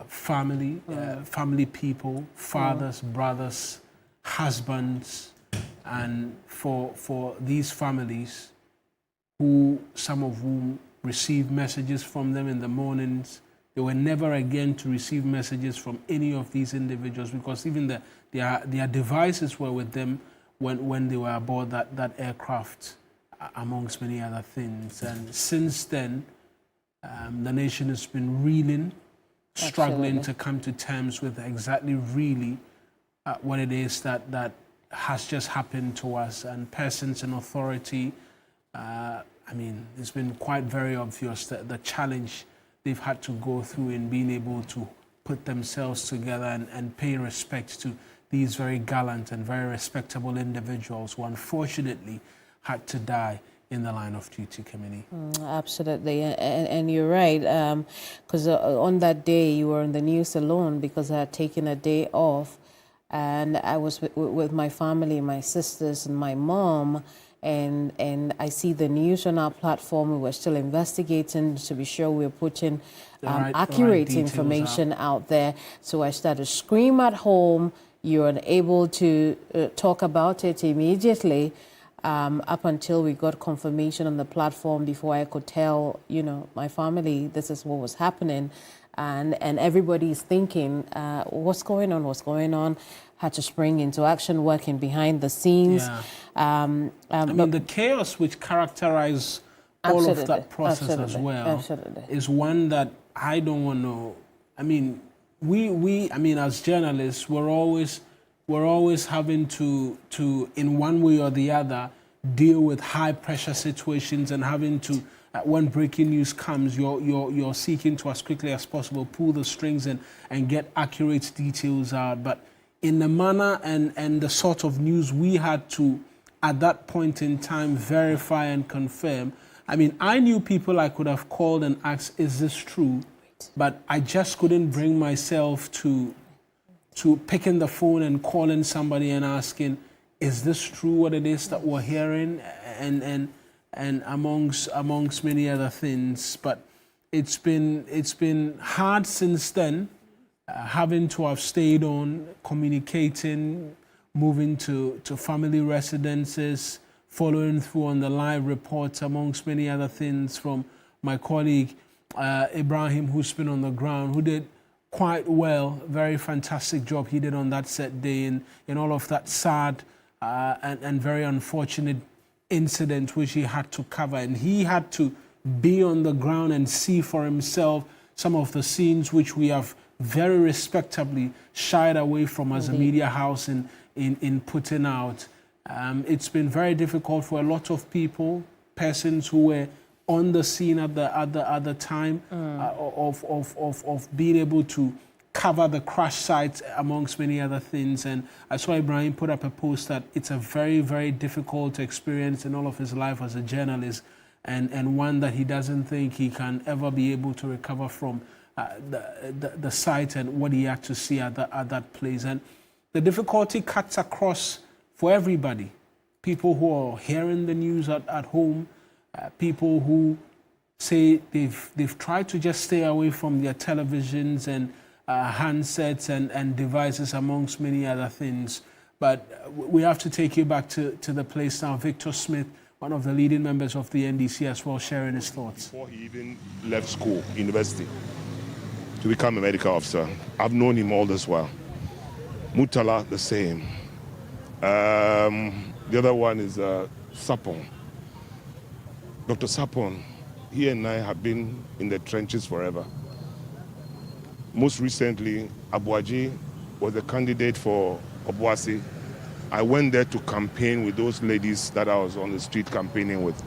family people, fathers, brothers, husbands, and for these families, who some of whom received messages from them in the mornings, they were never again to receive messages from any of these individuals, because even their devices were with them when they were aboard that aircraft, amongst many other things. And since then, the nation has been reeling, struggling to come to terms with exactly really what it is that has just happened to us. And persons in authority, I mean, it's been quite very obvious that the challenge they've had to go through in being able to put themselves together and pay respect to these very gallant and very respectable individuals who unfortunately had to die in the line of duty, Committee. Absolutely, and you're right, because on that day you were in the news alone because I had taken a day off, and I was with my family, my sisters and my mom, and I see the news on our platform. We were still investigating to be sure we were putting accurate information out there. So I started to scream at home. You were unable to talk about it immediately. Up until we got confirmation on the platform before I could tell, my family this is what was happening. And everybody's thinking, what's going on? Had to spring into action, working behind the scenes. Yeah. The chaos which characterized all of that process as well is one that I don't want to. We as journalists, we're always having to in one way or the other deal with high pressure situations and having to. When breaking news comes, you're seeking to as quickly as possible pull the strings and get accurate details out. But in the manner and the sort of news we had to, at that point in time, verify and confirm. I knew people I could have called and asked, is this true? But I just couldn't bring myself to picking the phone and calling somebody and asking, is this true what it is that we're hearing? And amongst many other things. But it's been hard since then, having to have stayed on, communicating, moving to family residences, following through on the live reports, amongst many other things from my colleague Ibrahim, who's been on the ground, who did quite well, very fantastic job he did on that set day in all of that sad and very unfortunate incident which he had to cover, and he had to be on the ground and see for himself some of the scenes which we have very respectably shied away from as a media house in putting out. It's been very difficult for a lot of people, persons who were on the scene at the time of being able to cover the crash sites amongst many other things. And I saw Ibrahim put up a post that it's a very, very difficult experience in all of his life as a journalist, and one that he doesn't think he can ever be able to recover from the site and what he had to see at that place. And the difficulty cuts across for everybody. People who are hearing the news at home, people who say they've tried to just stay away from their televisions and handsets and devices, amongst many other things. But we have to take you back to the place now. Victor Smith, one of the leading members of the NDC as well, sharing his thoughts. Before he even left school, university, to become a medical officer, I've known him all this while. Murtala, the same. The other one is Sapon. Dr. Sapon, he and I have been in the trenches forever. Most recently, Abuaji was a candidate for Obuasi. I went there to campaign with those ladies that I was on the street campaigning with.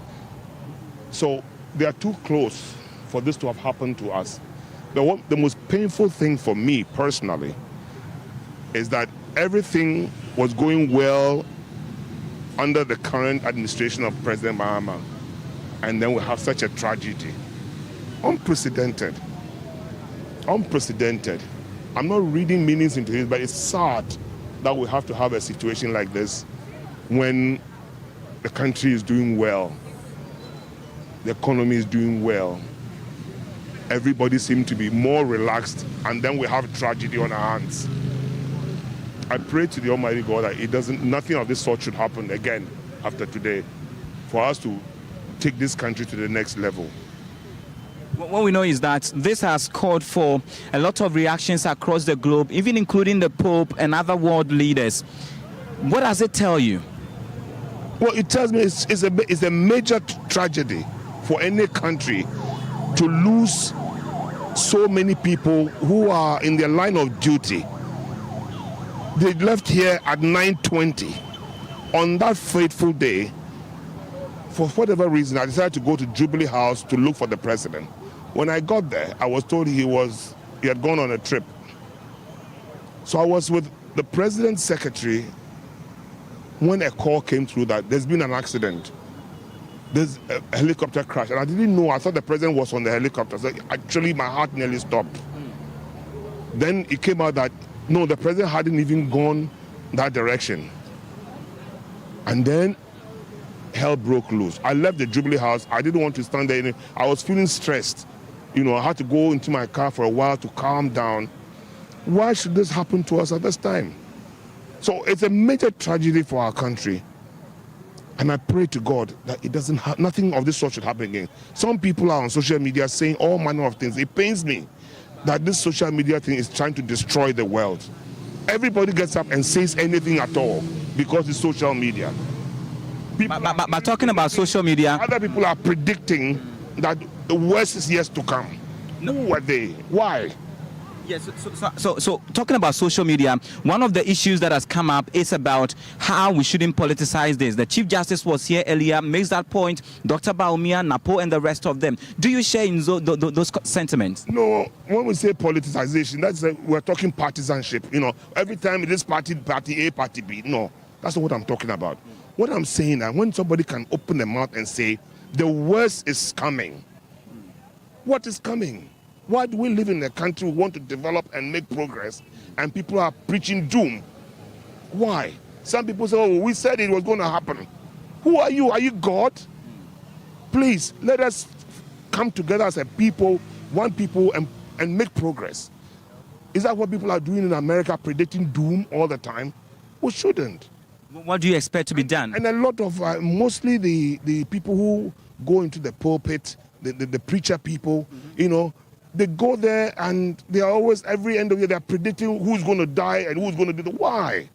So they are too close for this to have happened to us. The most painful thing for me personally is that everything was going well under the current administration of President Mahama, and then we have such a tragedy. Unprecedented. I'm not reading meanings into it, but it's sad that we have to have a situation like this when the country is doing well, the economy is doing well, everybody seems to be more relaxed, and then we have tragedy on our hands. I pray to the Almighty God that nothing of this sort should happen again after today, for us to take this country to the next level. What we know is that this has called for a lot of reactions across the globe, even including the Pope and other world leaders. What does it tell you? Well, it tells me it's a major tragedy for any country to lose so many people who are in their line of duty. They left here at 9:20. On that fateful day, for whatever reason, I decided to go to Jubilee House to look for the president. When I got there, I was told he had gone on a trip. So I was with the president's secretary when a call came through that there's been an accident. there's a helicopter crash, and I didn't know. I thought the president was on the helicopter. So actually, my heart nearly stopped. Then it came out that no, the president hadn't even gone that direction. And then hell broke loose. I left the Jubilee House. I didn't want to stand there. I was feeling stressed. You know, I had to go into my car for a while to calm down. Why should this happen to us at this time? So it's a major tragedy for our country. And I pray to God that it doesn't nothing of this sort should happen again. Some people are on social media saying all manner of things. It pains me that this social media thing is trying to destroy the world. Everybody gets up and says anything at all because it's social media. But talking about social media, other people are predicting that the worst is yet to come. Who are they? Why? Yes, so talking about social media, one of the issues that has come up is about how we shouldn't politicize this. The Chief Justice was here earlier, makes that point, Dr. Baumia, Napo, and the rest of them. Do you share in those sentiments? No, when we say politicization, that's we're talking partisanship. You know, every time it is party A, party B. No, that's not what I'm talking about. What I'm saying that when somebody can open their mouth and say, the worst is coming. What is coming? Why do we live in a country we want to develop and make progress and people are preaching doom? Why? Some people say, oh, we said it was going to happen. Who are you? Are you God? Please, let us come together as a people, one people, and make progress. Is that what people are doing in America, predicting doom all the time? We shouldn't. What do you expect to be done? And a lot of, mostly the people who go into the pulpit, the preacher people, you know, they go there and they are always, every end of the year, they're predicting who's going to die and who's going to do the, why?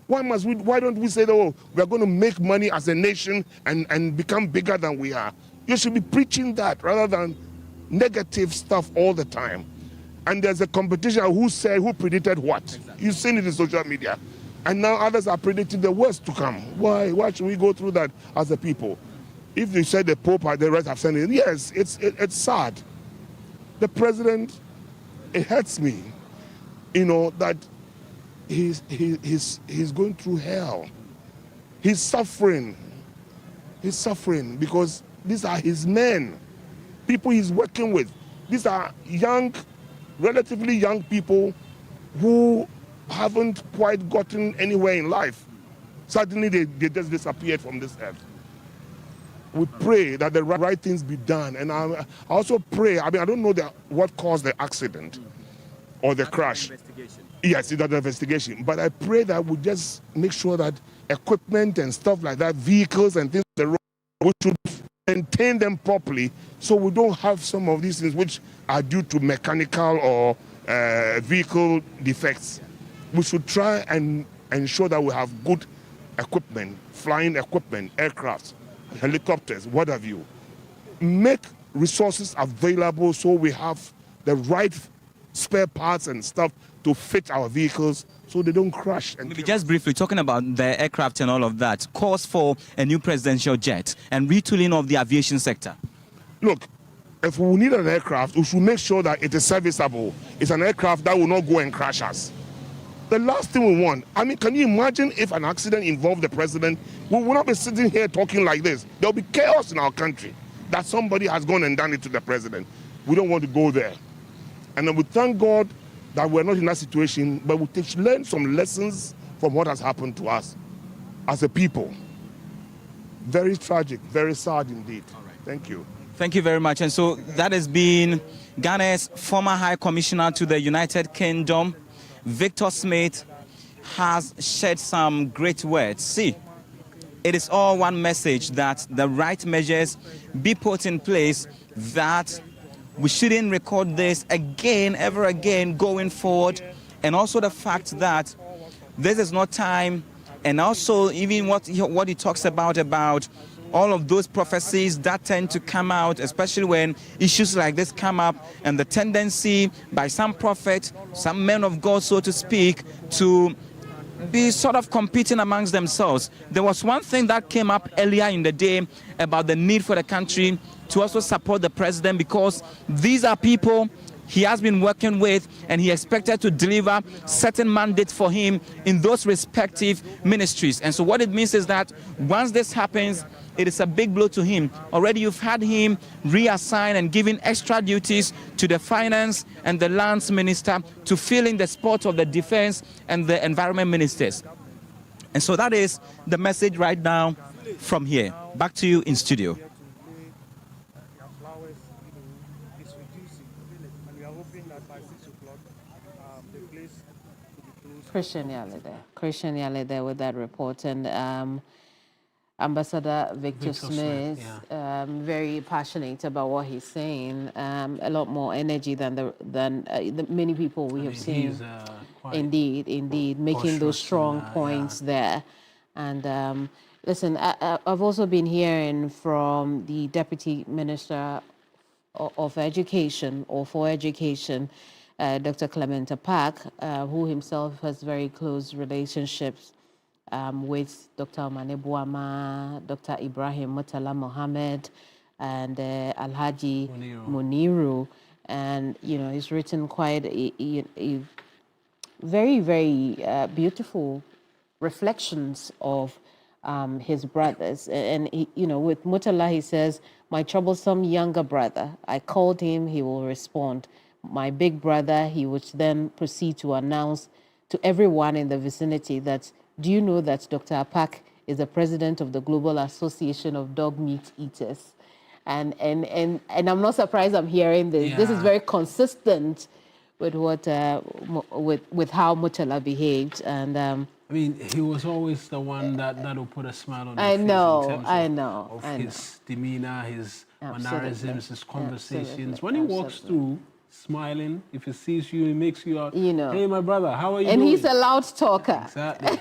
Why don't we say, oh, we're going to make money as a nation and become bigger than we are? You should be preaching that rather than negative stuff all the time. And there's a competition who predicted what? Exactly. You've seen it in social media. And now others are predicting the worst to come. Why should we go through that as a people? If they said the Pope and the rest have said it, yes, it's sad. The president, it hurts me, you know, that he's going through hell. He's suffering. He's suffering because these are his men, people he's working with. These are young, relatively young people who haven't quite gotten anywhere in life. Suddenly they just disappeared from this earth. We pray that the right things be done. And I also pray, I don't know what caused the accident or the crash. Yes, it's an investigation. But I pray that we just make sure that equipment and stuff like that, vehicles and things on the road, we should maintain them properly so we don't have some of these things which are due to mechanical or vehicle defects. We should try and ensure that we have good equipment, flying equipment, aircraft, helicopters, what have you. Make resources available so we have the right spare parts and stuff to fit our vehicles so they don't crash. Maybe just briefly, talking about the aircraft and all of that, calls for a new presidential jet and retooling of the aviation sector. Look, if we need an aircraft, we should make sure that it is serviceable. It's an aircraft that will not go and crash us. The last thing we want, can you imagine if an accident involved the president? We will not be sitting here talking like this. There will be chaos in our country that somebody has gone and done it to the president. We don't want to go there. And then we thank God that we're not in that situation, but we learn some lessons from what has happened to us as a people. Very tragic, very sad indeed. All right. Thank you. Thank you very much. And so that has been Ghana's former High Commissioner to the United Kingdom, Victor Smith, has shared some great words. See, it is all one message that the right measures be put in place, that we shouldn't record this again, ever again, going forward. And also the fact that this is not time. And also even what he talks about all of those prophecies that tend to come out, especially when issues like this come up, and the tendency by some prophets, some men of God, so to speak, to be sort of competing amongst themselves. There was one thing that came up earlier in the day about the need for the country to also support the president, because these are people he has been working with, and he expected to deliver certain mandates for him in those respective ministries. And so what it means is that once this happens, it is a big blow to him. Already you've had him reassigned and given extra duties to the finance and the lands minister to fill in the spot of the defense and the environment ministers. And so that is the message right now from here. Back to you in studio. Christian Yale there with that report, and Ambassador Victor Smith, very passionate about what he's saying. A lot more energy than the many people we have seen. Indeed, making those strong points there. And listen, I've also been hearing from the Deputy Minister of Education or for Education, Dr. Clement Apak, who himself has very close relationships with Dr. Omane Boamah, Dr. Ibrahim Murtala Mohammed, and Alhaji Muniru. And, you know, he's written quite a very, very beautiful reflections of his brothers. And, you know, with Murtala, he says, my troublesome younger brother, I called him, he will respond. My big brother, he would then proceed to announce to everyone in the vicinity that, do you know that Dr. Apak is the president of the Global Association of Dog Meat Eaters? And I'm not surprised I'm hearing this. Yeah. This is very consistent with what with how Murtala behaved. And I mean, he was always the one that will put a smile on his face. I know. His demeanor, his mannerisms, his conversations. When he walks through, smiling, if he sees you, he makes you out. You know, hey, my brother, how are you? And doing? He's a loud talker. Exactly.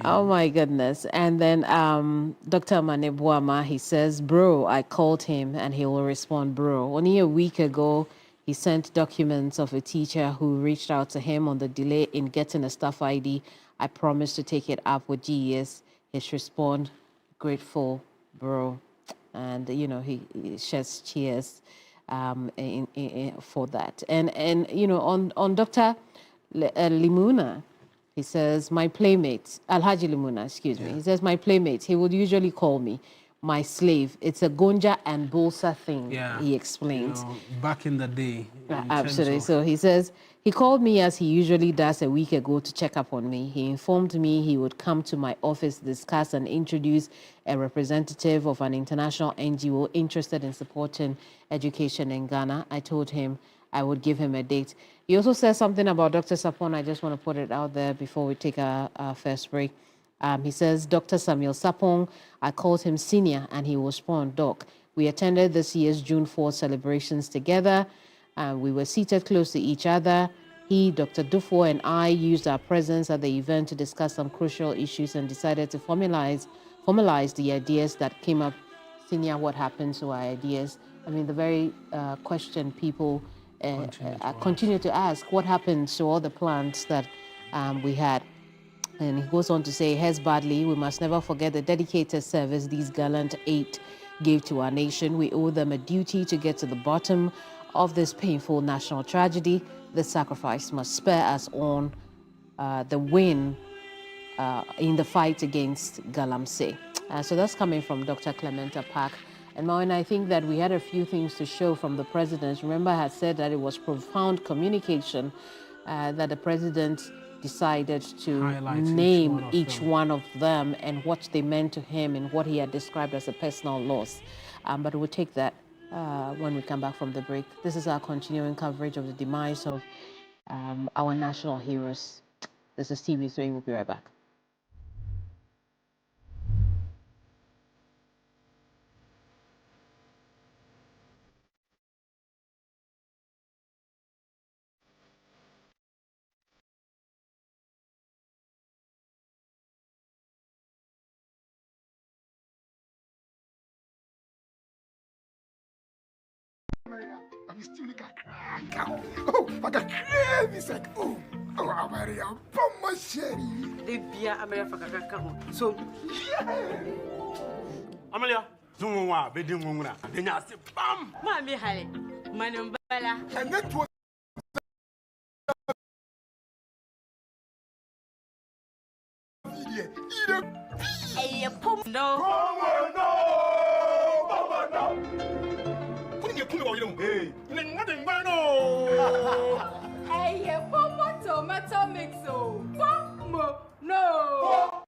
Oh my goodness. And then Dr. Omane Boamah, he says, bro, I called him and he will respond, bro. Only a week ago, he sent documents of a teacher who reached out to him on the delay in getting a staff ID. I promised to take it up with GES. His response, grateful, bro. And, you know, he sheds cheers for that. And you know, on Dr. Limuna, he says, my playmate, Alhaji Limuna, excuse me. He says, my playmate, he would usually call me my slave. It's a Gonja and Bolsa thing, he explains. You know, back in the day. Absolutely. So he says, he called me as he usually does a week ago to check up on me. He informed me he would come to my office, discuss and introduce a representative of an international NGO interested in supporting education in Ghana. I told him I would give him a date. He also says something about Dr. Sapon. I just want to put it out there before we take our first break. He says, Dr. Samuel Sapong, I called him senior and he will respond, Doc. We attended this year's June 4th celebrations together. We were seated close to each other. He, Dr. Dufo, and I used our presence at the event to discuss some crucial issues and decided to formalize the ideas that came up. Senior, what happened to our ideas? I mean, the very question people continue to ask, what happened to all the plans that we had? And he goes on to say, here's badly, we must never forget the dedicated service these gallant 8 gave to our nation. We owe them a duty to get to the bottom of this painful national tragedy. This sacrifice must spur us on the win in the fight against Galamsey. So that's coming from Dr. Clement Apak. And Maureen, I think that we had a few things to show from the president. Remember, I had said that it was profound communication that the president decided to name each one of them and what they meant to him and what he had described as a personal loss. But we'll take that when we come back from the break. This is our continuing coverage of the demise of our national heroes. This is TV3. We'll be right back. Oh, I got crazy. Like, oh, Amaria, Pama Sherry. Ebia, Amaria Fakaka. So, Amalia, Zumwa, Bedimuna, then I say, Bam! Mammy, Harry. Manumbala. And that was Hey, pum no. Hey, pum tomato mix so. Pum no.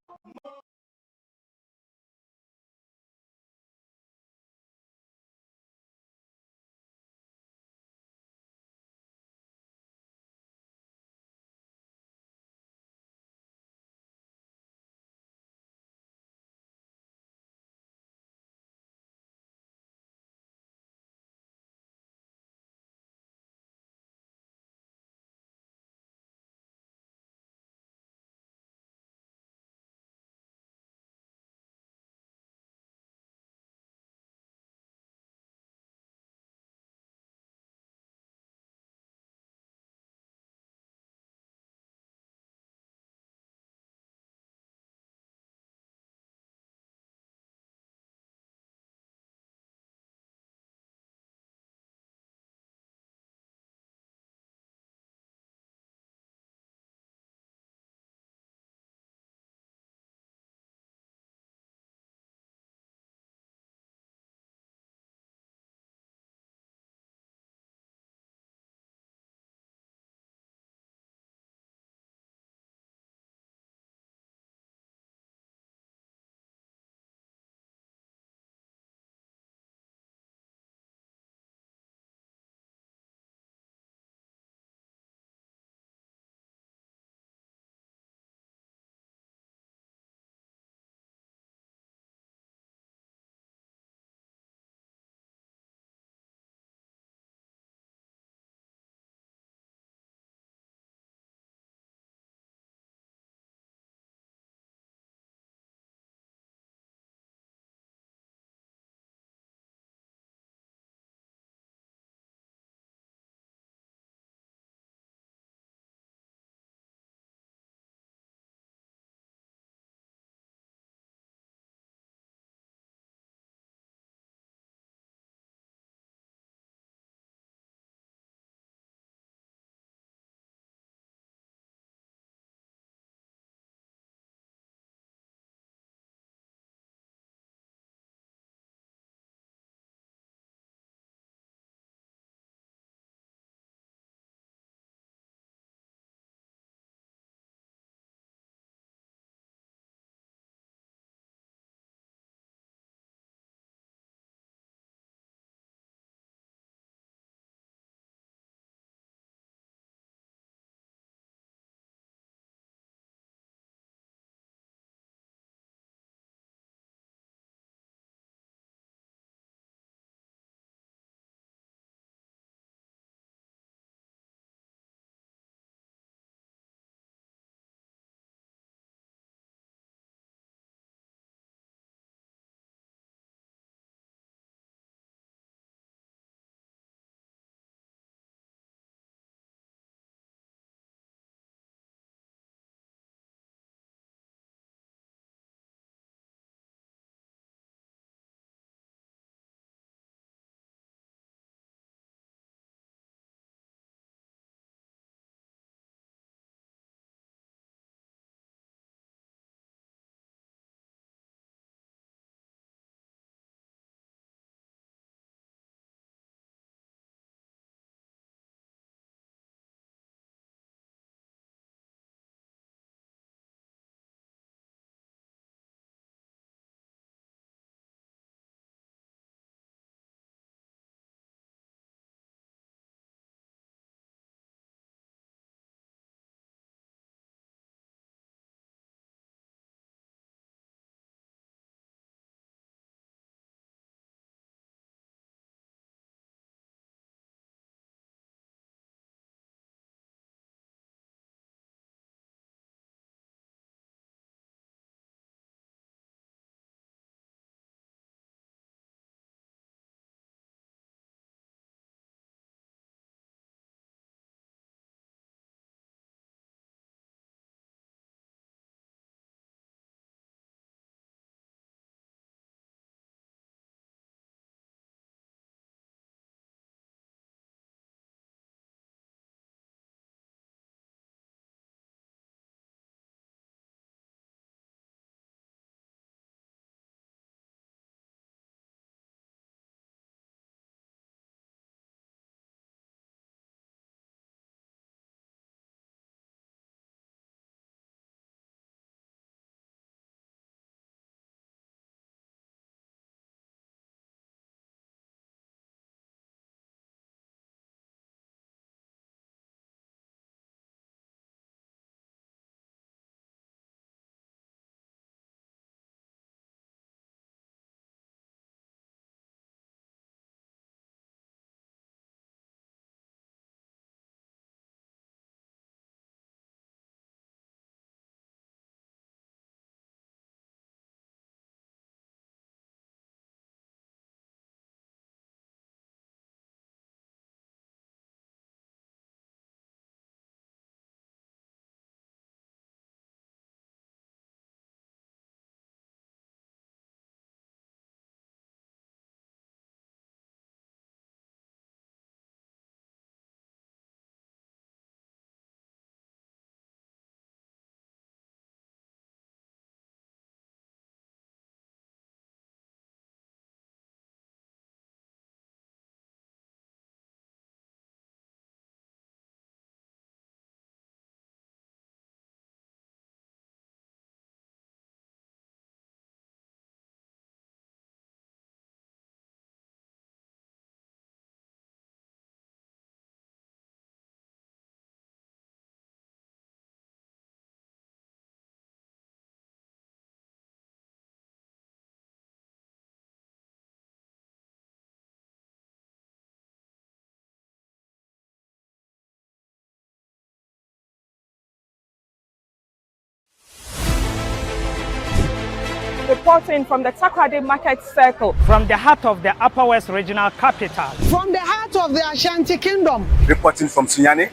reporting from the Takoradi Market Circle. From the heart of the Upper West Regional Capital. From the heart of the Ashanti Kingdom. Reporting from Sunyani.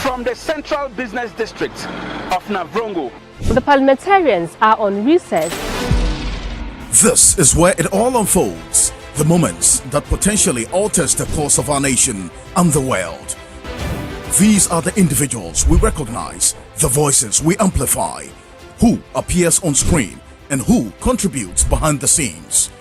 From the Central Business District of Navrongo. The parliamentarians are on recess. This is where it all unfolds. The moments that potentially alters the course of our nation and the world. These are the individuals we recognize, the voices we amplify, who appears on screen and who contributes behind the scenes.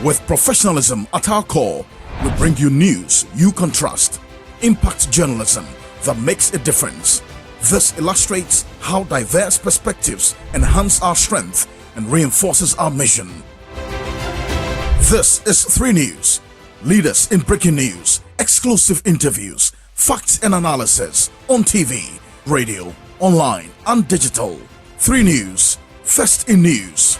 With professionalism at our core, we bring you news you can trust. Impact journalism that makes a difference. This illustrates how diverse perspectives enhance our strength and reinforces our mission. This is 3 News. Leaders in breaking news, exclusive interviews, facts and analysis on TV, radio, online and digital. 3 News, first in news.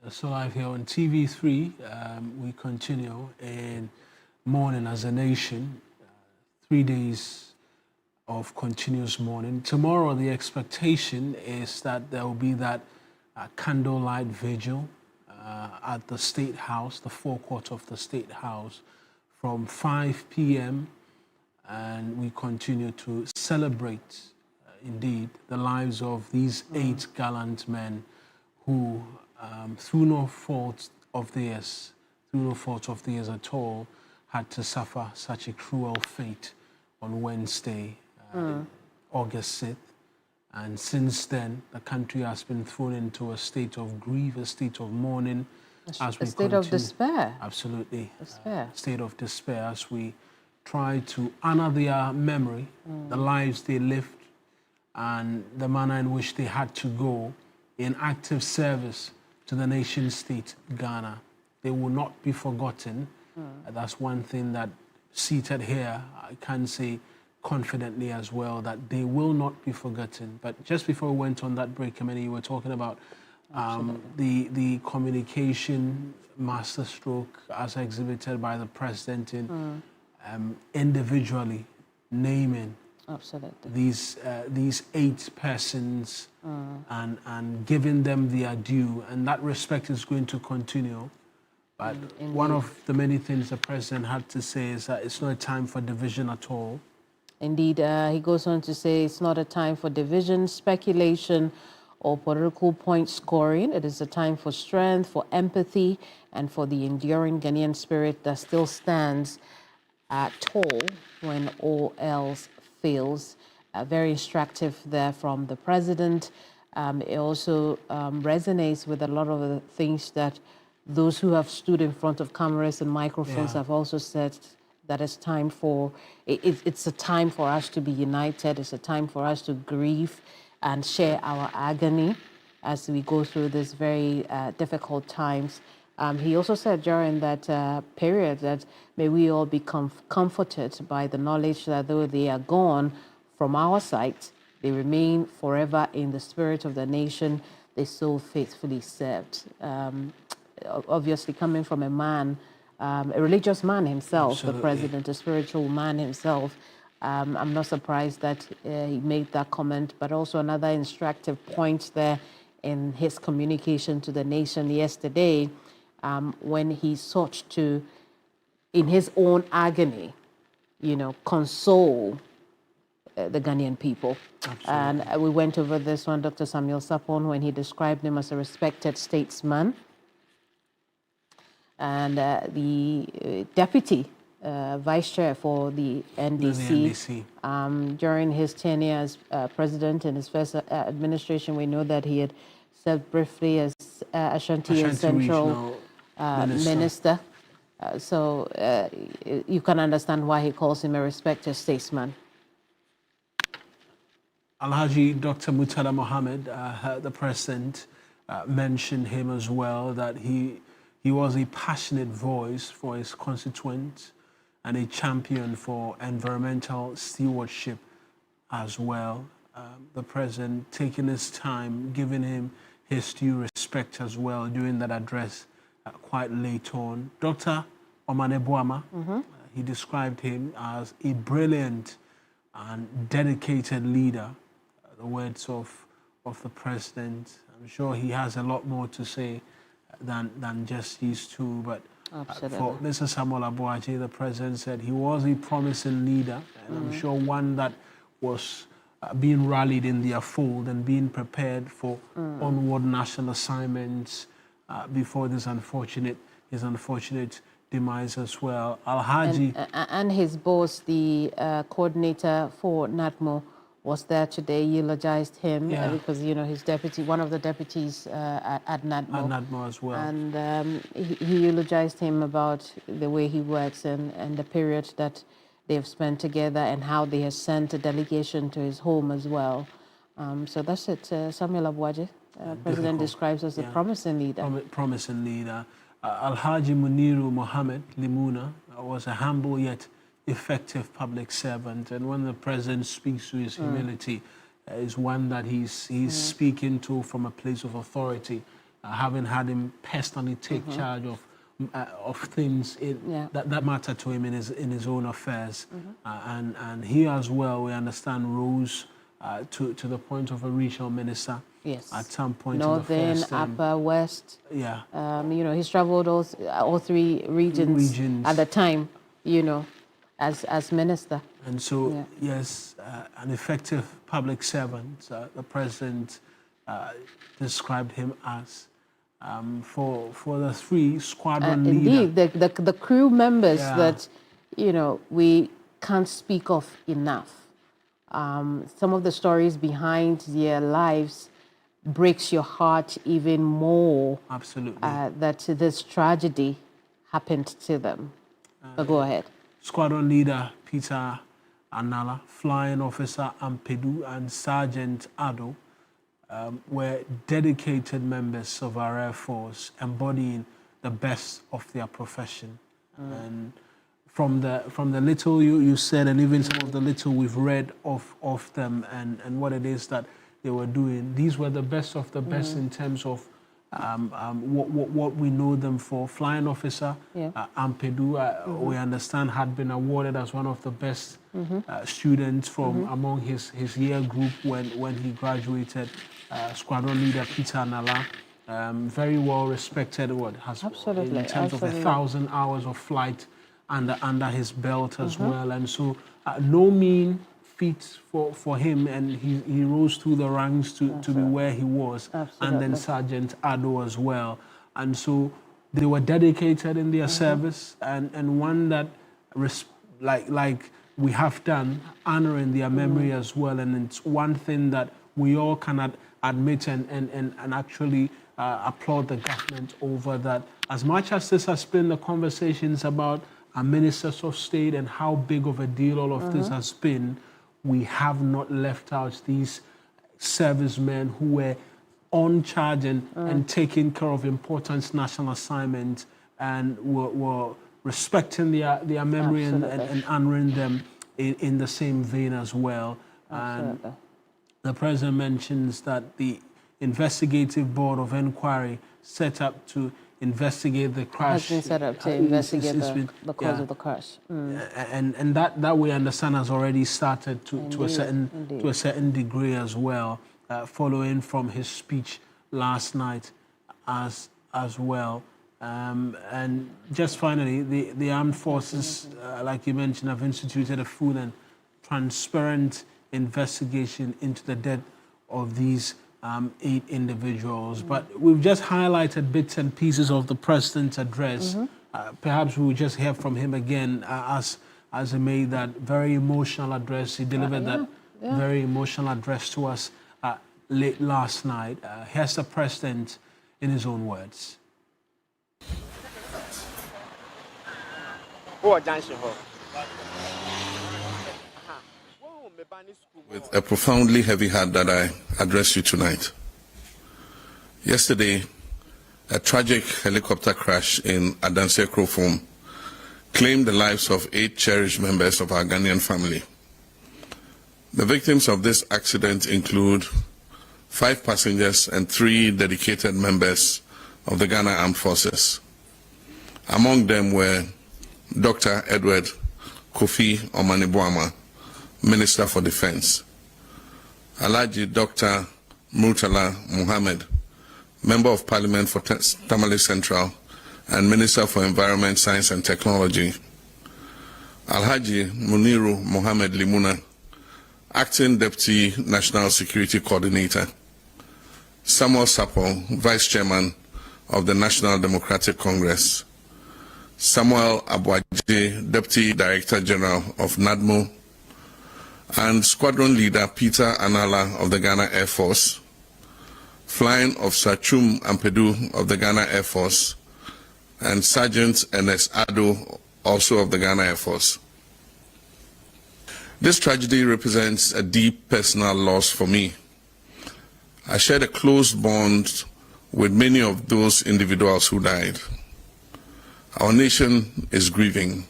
So live here on TV3, we continue in mourning as a nation. 3 days of continuous mourning. Tomorrow, the expectation is that there will be that candlelight vigil at the State House, the forecourt of the State House, from 5 p.m. And we continue to celebrate, indeed, the lives of these 8 gallant men who, through no fault of theirs at all, had to suffer such a cruel fate on Wednesday, August 6th. And since then, the country has been thrown into a state of grief, a state of mourning. A state of despair. Absolutely. Despair. State of despair as we try to honor their memory, the lives they lived, and the manner in which they had to go in active service to the nation state, Ghana. They will not be forgotten. That's one thing that, seated here, I can say confidently as well, that they will not be forgotten. But just before we went on that break, Kamini, you were talking about the communication masterstroke as exhibited by the president in individually naming these 8 persons and giving them their due, and that respect is going to continue. But one of the many things the president had to say is that it's not a time for division at all. Indeed, he goes on to say it's not a time for division, speculation, or political point scoring. It is a time for strength, for empathy, and for the enduring Ghanaian spirit that still stands tall when all else fails. Very instructive there from the president. It also resonates with a lot of the things that those who have stood in front of cameras and microphones have also said, that it's time for, it's a time for us to be united. It's a time for us to grieve and share our agony as we go through this very difficult times. He also said during that period that may we all be comforted by the knowledge that though they are gone from our sight, they remain forever in the spirit of the nation they so faithfully served. Obviously coming from a man, a religious man himself, Absolutely. The president, a spiritual man himself, I'm not surprised that he made that comment, but also another instructive point there in his communication to the nation yesterday, when he sought to, in his own agony, console the Ghanaian people. Absolutely. And we went over this one, Dr. Samuel Sapon, when he described him as a respected statesman. And the deputy vice chair for the NDC, during his tenure as president in his first administration, we know that he had served briefly as Ashanti Central Minister. So you can understand why he calls him a respected statesman. Alhaji Dr. Murtala Mohammed, the president, mentioned him as well, that he was a passionate voice for his constituents and a champion for environmental stewardship as well. The president taking his time, giving him his due respect as well during that address quite late on. Dr. Omane Boama, he described him as a brilliant and dedicated leader. The words of the president. I'm sure he has a lot more to say than just these two, but for Mr. Samuel Abuaje, the president said he was a promising leader, and I'm sure one that was being rallied in their fold and being prepared for onward national assignments before his unfortunate demise as well. Alhaji and his boss, the coordinator for NADMO, was there today, eulogized him because, his deputy, one of the deputies at NADMO. At NADMO as well. And he eulogized him about the way he works and the period that they've spent together and how they have sent a delegation to his home as well. So that's it. Samuel Abuaje, President describes as a promising leader. Promising leader. Alhaji Muniru Mohammed Limuna was a humble yet effective public servant, and when the president speaks to his humility, is one that he's speaking to from a place of authority. having had him personally take charge of things that matter to him in his own affairs. And he as well, we understand, rose to the point of a regional minister. Yes. At some point Northern, in the first Upper, West. Yeah. You know, he's traveled all three regions at the time, you know, as minister. And so, yes, an effective public servant, the president described him as. For the 3 squadron leaders. Indeed, the crew members that, you know, we can't speak of enough. Some of the stories behind their lives breaks your heart even more. Absolutely. That this tragedy happened to them. So go ahead. Squadron leader Peter Anala, flying officer Ampedu, and Sergeant Ado were dedicated members of our Air Force, embodying the best of their profession. And from the little you said, and even some of the little we've read of them and what it is that they were doing, these were the best of the best in terms of what we know them for. Flying officer Ampedu, we understand, had been awarded as one of the best students from among his year group when he graduated. Squadron leader Peter Anala, very well respected, in terms of 1,000 hours of flight under his belt as well. And so no mean feat for him, and he rose through the ranks to be where he was. And then Sergeant Ado as well. And so they were dedicated in their service, and one that, like we have done, honoring their memory as well. And it's one thing that we all cannot admit and actually applaud the government over, that as much as this has been the conversations about our ministers of state and how big of a deal all of this has been, we have not left out these servicemen who were on charge and taking care of important national assignments, and were respecting their memory and honoring them in the same vein as well. And the president mentions that the investigative board of inquiry set up to investigate the crash. Has been set up to investigate the cause of the crash. And that we understand has already started to a certain degree as well, following from his speech last night as well. And just finally, the armed forces, like you mentioned, have instituted a full and transparent investigation into the death of these 8 individuals. But we've just highlighted bits and pieces of the president's address. Perhaps we'll just hear from him again as he made that very emotional address. He delivered that very emotional address to us late last night. Here's the president in his own words. With a profoundly heavy heart that I address you tonight. Yesterday, a tragic helicopter crash in Adanse Krofom claimed the lives of 8 cherished members of our Ghanaian family. The victims of this accident include 5 passengers and 3 dedicated members of the Ghana Armed Forces. Among them were Dr. Edward Kofi Omanibuama, Minister for Defense; Alhaji Dr. Murtala Muhammad, Member of Parliament for Tamale Central and Minister for Environment, Science and Technology; Alhaji Muniru Mohammed Limuna, Acting Deputy National Security Coordinator; Samuel Sapol, Vice Chairman of the National Democratic Congress; Samuel Abuaje, Deputy Director General of NADMO; and Squadron Leader Peter Anala of the Ghana Air Force, Flying Officer Chum Ampedu of the Ghana Air Force, and Sergeant Ernest Ado, also of the Ghana Air Force. This tragedy represents a deep personal loss for me. I shared a close bond with many of those individuals who died. Our nation is grieving.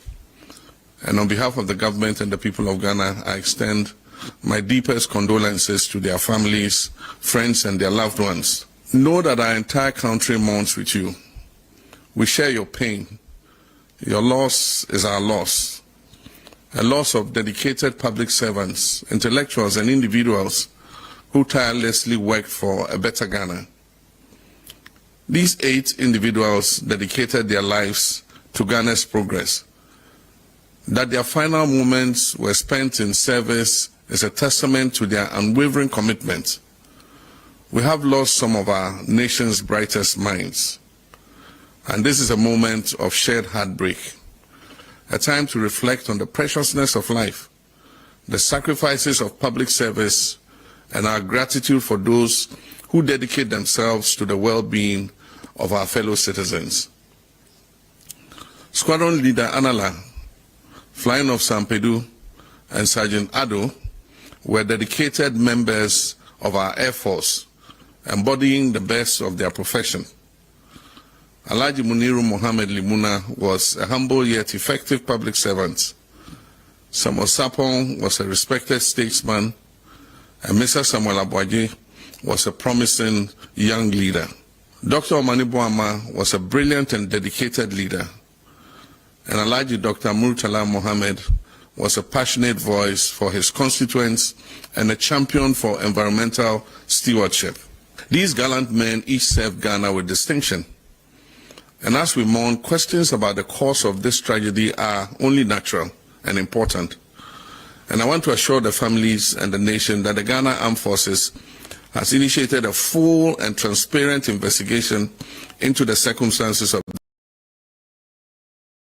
And on behalf of the government and the people of Ghana, I extend my deepest condolences to their families, friends, and their loved ones. Know that our entire country mourns with you. We share your pain. Your loss is our loss. A loss of dedicated public servants, intellectuals, and individuals who tirelessly worked for a better Ghana. These 8 individuals dedicated their lives to Ghana's progress. That their final moments were spent in service is a testament to their unwavering commitment. We have lost some of our nation's brightest minds, and this is a moment of shared heartbreak, a time to reflect on the preciousness of life, the sacrifices of public service, and our gratitude for those who dedicate themselves to the well-being of our fellow citizens. Squadron Leader Anala, Flying of Sampedu, and Sergeant Ado were dedicated members of our Air Force, embodying the best of their profession. Alhaji Muniru Mohammed Limuna was a humble yet effective public servant. Samuel Sapong was a respected statesman, and Mr. Samuel Abwaje was a promising young leader. Dr. Omani Boama was a brilliant and dedicated leader, and Alhaji Dr. Murtala Mohammed was a passionate voice for his constituents and a champion for environmental stewardship. These gallant men each served Ghana with distinction. And as we mourn, questions about the cause of this tragedy are only natural and important. And I want to assure the families and the nation that the Ghana Armed Forces has initiated a full and transparent investigation into the circumstances of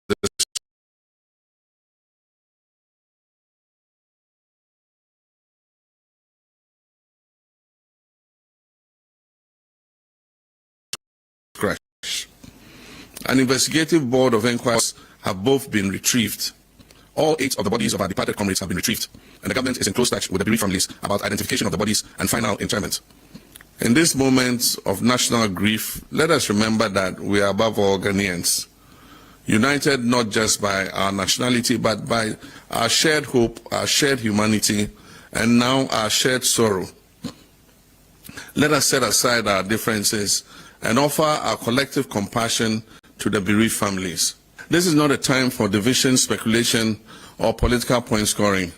this crash. An investigative board of inquiries have both been retrieved. All 8 of the bodies of our departed comrades have been retrieved, and the government is in close touch with the bereaved families about identification of the bodies and final interment. In this moment of national grief, let us remember that we are above all Ghanaians, united not just by our nationality, but by our shared hope, our shared humanity, and now our shared sorrow. Let us set aside our differences and offer our collective compassion to the bereaved families. This is not a time for division, speculation, or political point scoring.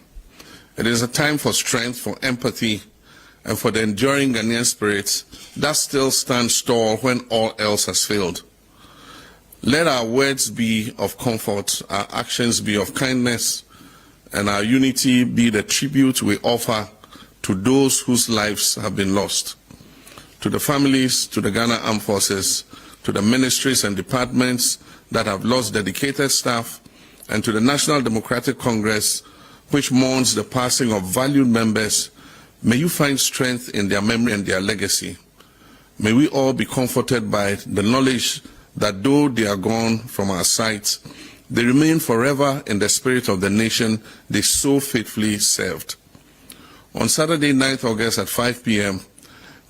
It is a time for strength, for empathy, and for the enduring Ghanaian spirit that still stands tall when all else has failed. Let our words be of comfort, our actions be of kindness, and our unity be the tribute we offer to those whose lives have been lost. To the families, to the Ghana Armed Forces, to the ministries and departments that have lost dedicated staff, and to the National Democratic Congress, which mourns the passing of valued members, may you find strength in their memory and their legacy. May we all be comforted by the knowledge that though they are gone from our sight, they remain forever in the spirit of the nation they so faithfully served. On Saturday, 9th August at 5 p.m.,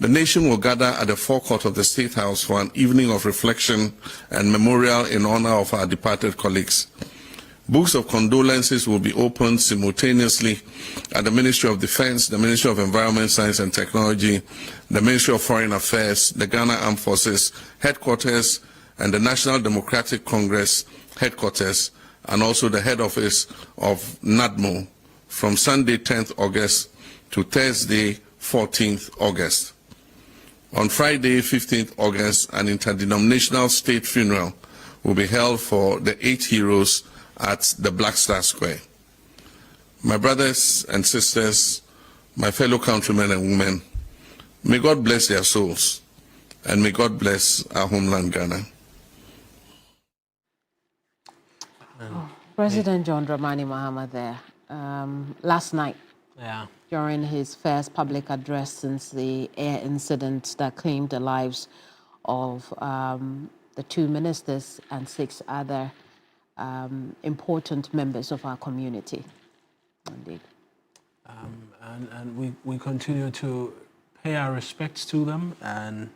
the nation will gather at the forecourt of the State House for an evening of reflection and memorial in honor of our departed colleagues. Books of condolences will be opened simultaneously at the Ministry of Defense, the Ministry of Environment, Science and Technology, the Ministry of Foreign Affairs, the Ghana Armed Forces headquarters, and the National Democratic Congress headquarters, and also the head office of NADMO from Sunday, 10th August to Thursday, 14th August. On Friday, 15th August, an interdenominational state funeral will be held for the 8 heroes at the Black Star Square. My brothers and sisters, my fellow countrymen and women, may God bless their souls, and may God bless our homeland, Ghana. President John Dramani Mahama there last night. Yeah. During his first public address since the air incident that claimed the lives of the 2 ministers and 6 other important members of our community. Indeed. And we continue to pay our respects to them, and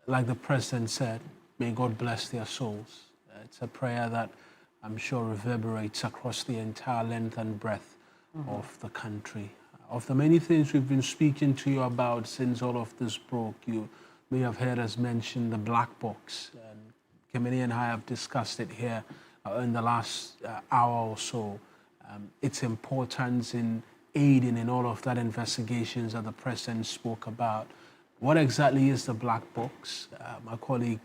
like the President said, may God bless their souls. It's a prayer that I'm sure reverberates across the entire length and breadth of the country. Of the many things we've been speaking to you about since all of this broke, may have heard us mention the black box. And Kemeni and I have discussed it here in the last hour or so. Its importance in aiding in all of that investigations that the President spoke about. What exactly is the black box? My colleague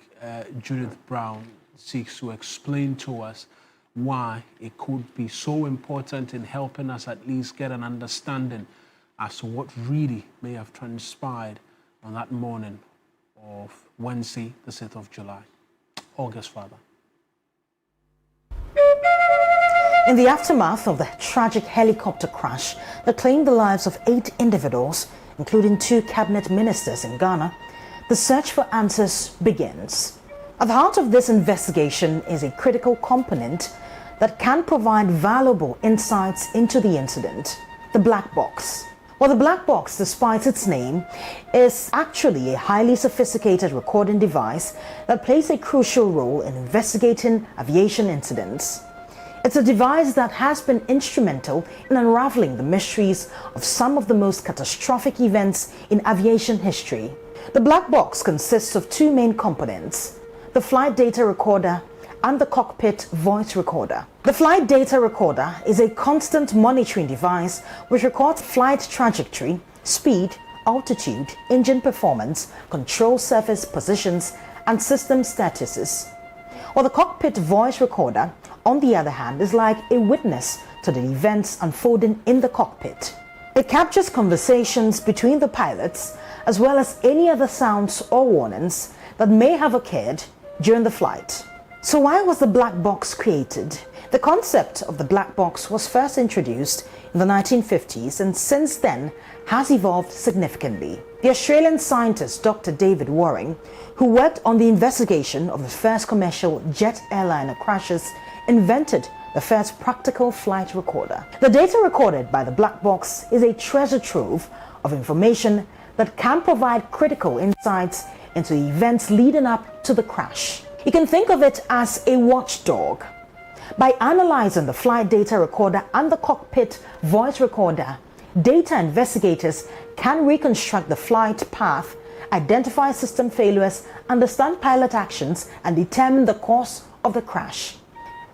Judith Brown seeks to explain to us why it could be so important in helping us at least get an understanding as to what really may have transpired on that morning of Wednesday, the 6th of July. August, Father. In the aftermath of the tragic helicopter crash that claimed the lives of 8 individuals, including 2 cabinet ministers in Ghana, the search for answers begins. At the heart of this investigation is a critical component that can provide valuable insights into the incident, the black box. Well, the black box, despite its name, is actually a highly sophisticated recording device that plays a crucial role in investigating aviation incidents. It's a device that has been instrumental in unraveling the mysteries of some of the most catastrophic events in aviation history. The black box consists of 2 main components: the flight data recorder and the cockpit voice recorder. The flight data recorder is a constant monitoring device which records flight trajectory, speed, altitude, engine performance, control surface positions, and system statuses. While the cockpit voice recorder, on the other hand, is like a witness to the events unfolding in the cockpit. It captures conversations between the pilots as well as any other sounds or warnings that may have occurred during the flight. So why was the black box created? The concept of the black box was first introduced in the 1950s and since then has evolved significantly. The Australian scientist Dr. David Waring, who worked on the investigation of the first commercial jet airliner crashes, invented the first practical flight recorder. The data recorded by the black box is a treasure trove of information that can provide critical insights into the events leading up to the crash. You can think of it as a watchdog. By analyzing the flight data recorder and the cockpit voice recorder, data investigators can reconstruct the flight path, identify system failures, understand pilot actions, and determine the cause of the crash.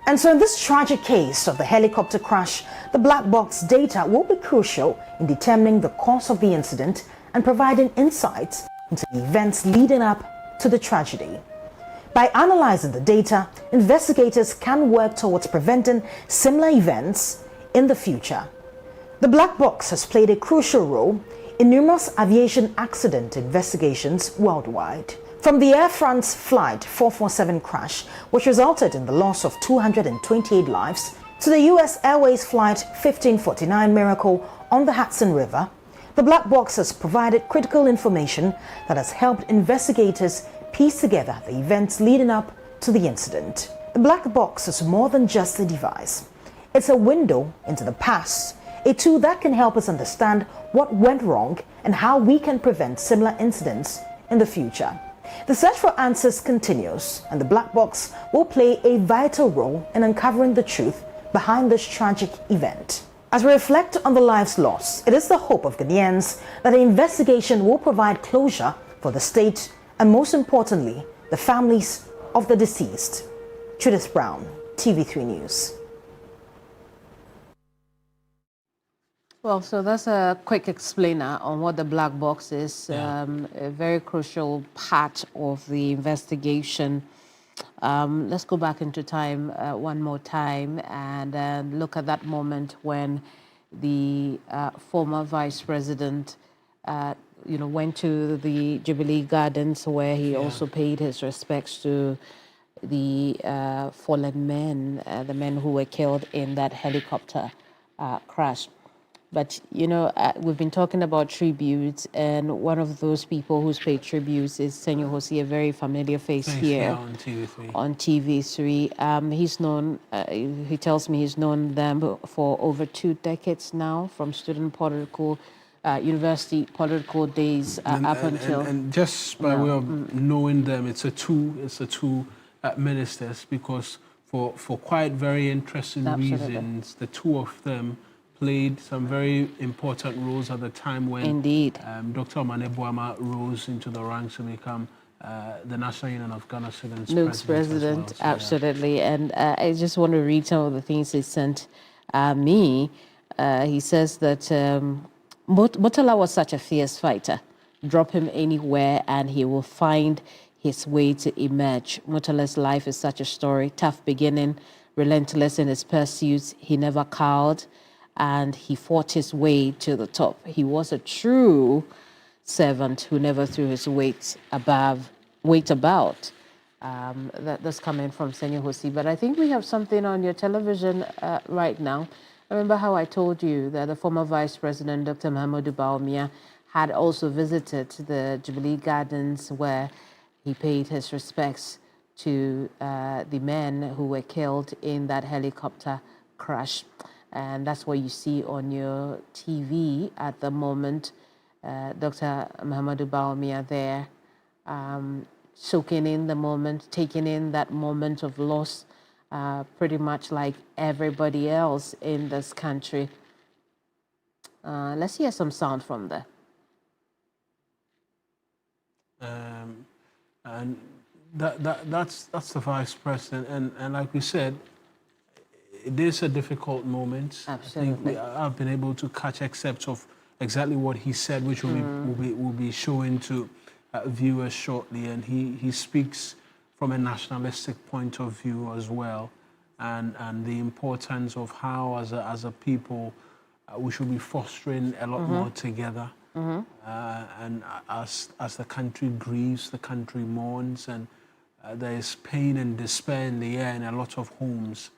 And so in this tragic case of the helicopter crash, the black box data will be crucial in determining the cause of the incident and providing insights into the events leading up to the tragedy. By analyzing the data, investigators can work towards preventing similar events in the future. The black box has played a crucial role in numerous aviation accident investigations worldwide. From the Air France Flight 447 crash, which resulted in the loss of 228 lives, to the US Airways Flight 1549 miracle on the Hudson River, the black box has provided critical information that has helped investigators piece together the events leading up to the incident. The black box is more than just a device. It's a window into the past, a tool that can help us understand what went wrong and how we can prevent similar incidents in the future. The search for answers continues, and the black box will play a vital role in uncovering the truth behind this tragic event. As we reflect on the lives lost, it is the hope of Ghanaians that the investigation will provide closure for the state and, most importantly, the families of the deceased. Judith Brown, TV3 News. Well, so that's a quick explainer on what the black box is, a very crucial part of the investigation. Let's go back into time one more time and look at that moment when the former vice president went to the Jubilee Gardens, where he also paid his respects to the fallen men, the men who were killed in that helicopter crash. But, we've been talking about tributes, and one of those people who's paid tributes is Senor Hosi, a very familiar face here on TV3. On TV3. He's known, he tells me he's known them for over 2 decades now, from student political, university political days up until... And just by way of knowing them, it's a two ministers, because for quite very interesting reasons, the two of them played some very important roles at the time when Indeed. Dr. Omane Boama rose into the ranks to become the National Union of Ghana Students Luke's president, as well. So, absolutely. Yeah. And I just want to read some of the things he sent me. He says that Murtala was such a fierce fighter. Drop him anywhere and he will find his way to emerge. Murtala's life is such a story. Tough beginning, relentless in his pursuits. He never cowed and he fought his way to the top. He was a true servant who never threw his weight about. That's coming from Senior Hosi. But I think we have something on your television right now. Remember how I told you that the former Vice President, Dr. Mahamudu Bawumia, had also visited the Jubilee Gardens where he paid his respects to the men who were killed in that helicopter crash. And that's what you see on your TV at the moment. Dr. Mahamudu Bawumia there, soaking in the moment, taking in that moment of loss, pretty much like everybody else in this country. Let's hear some sound from there. And that's the vice president, and like we said, it is a difficult moment. Absolutely. I think I've been able to catch excerpts of exactly what he said, which will be showing to viewers shortly, and he speaks from a nationalistic point of view as well, and the importance of how as a people we should be fostering a lot more together. And as the country grieves, the country mourns, and there is pain and despair in the air in a lot of homes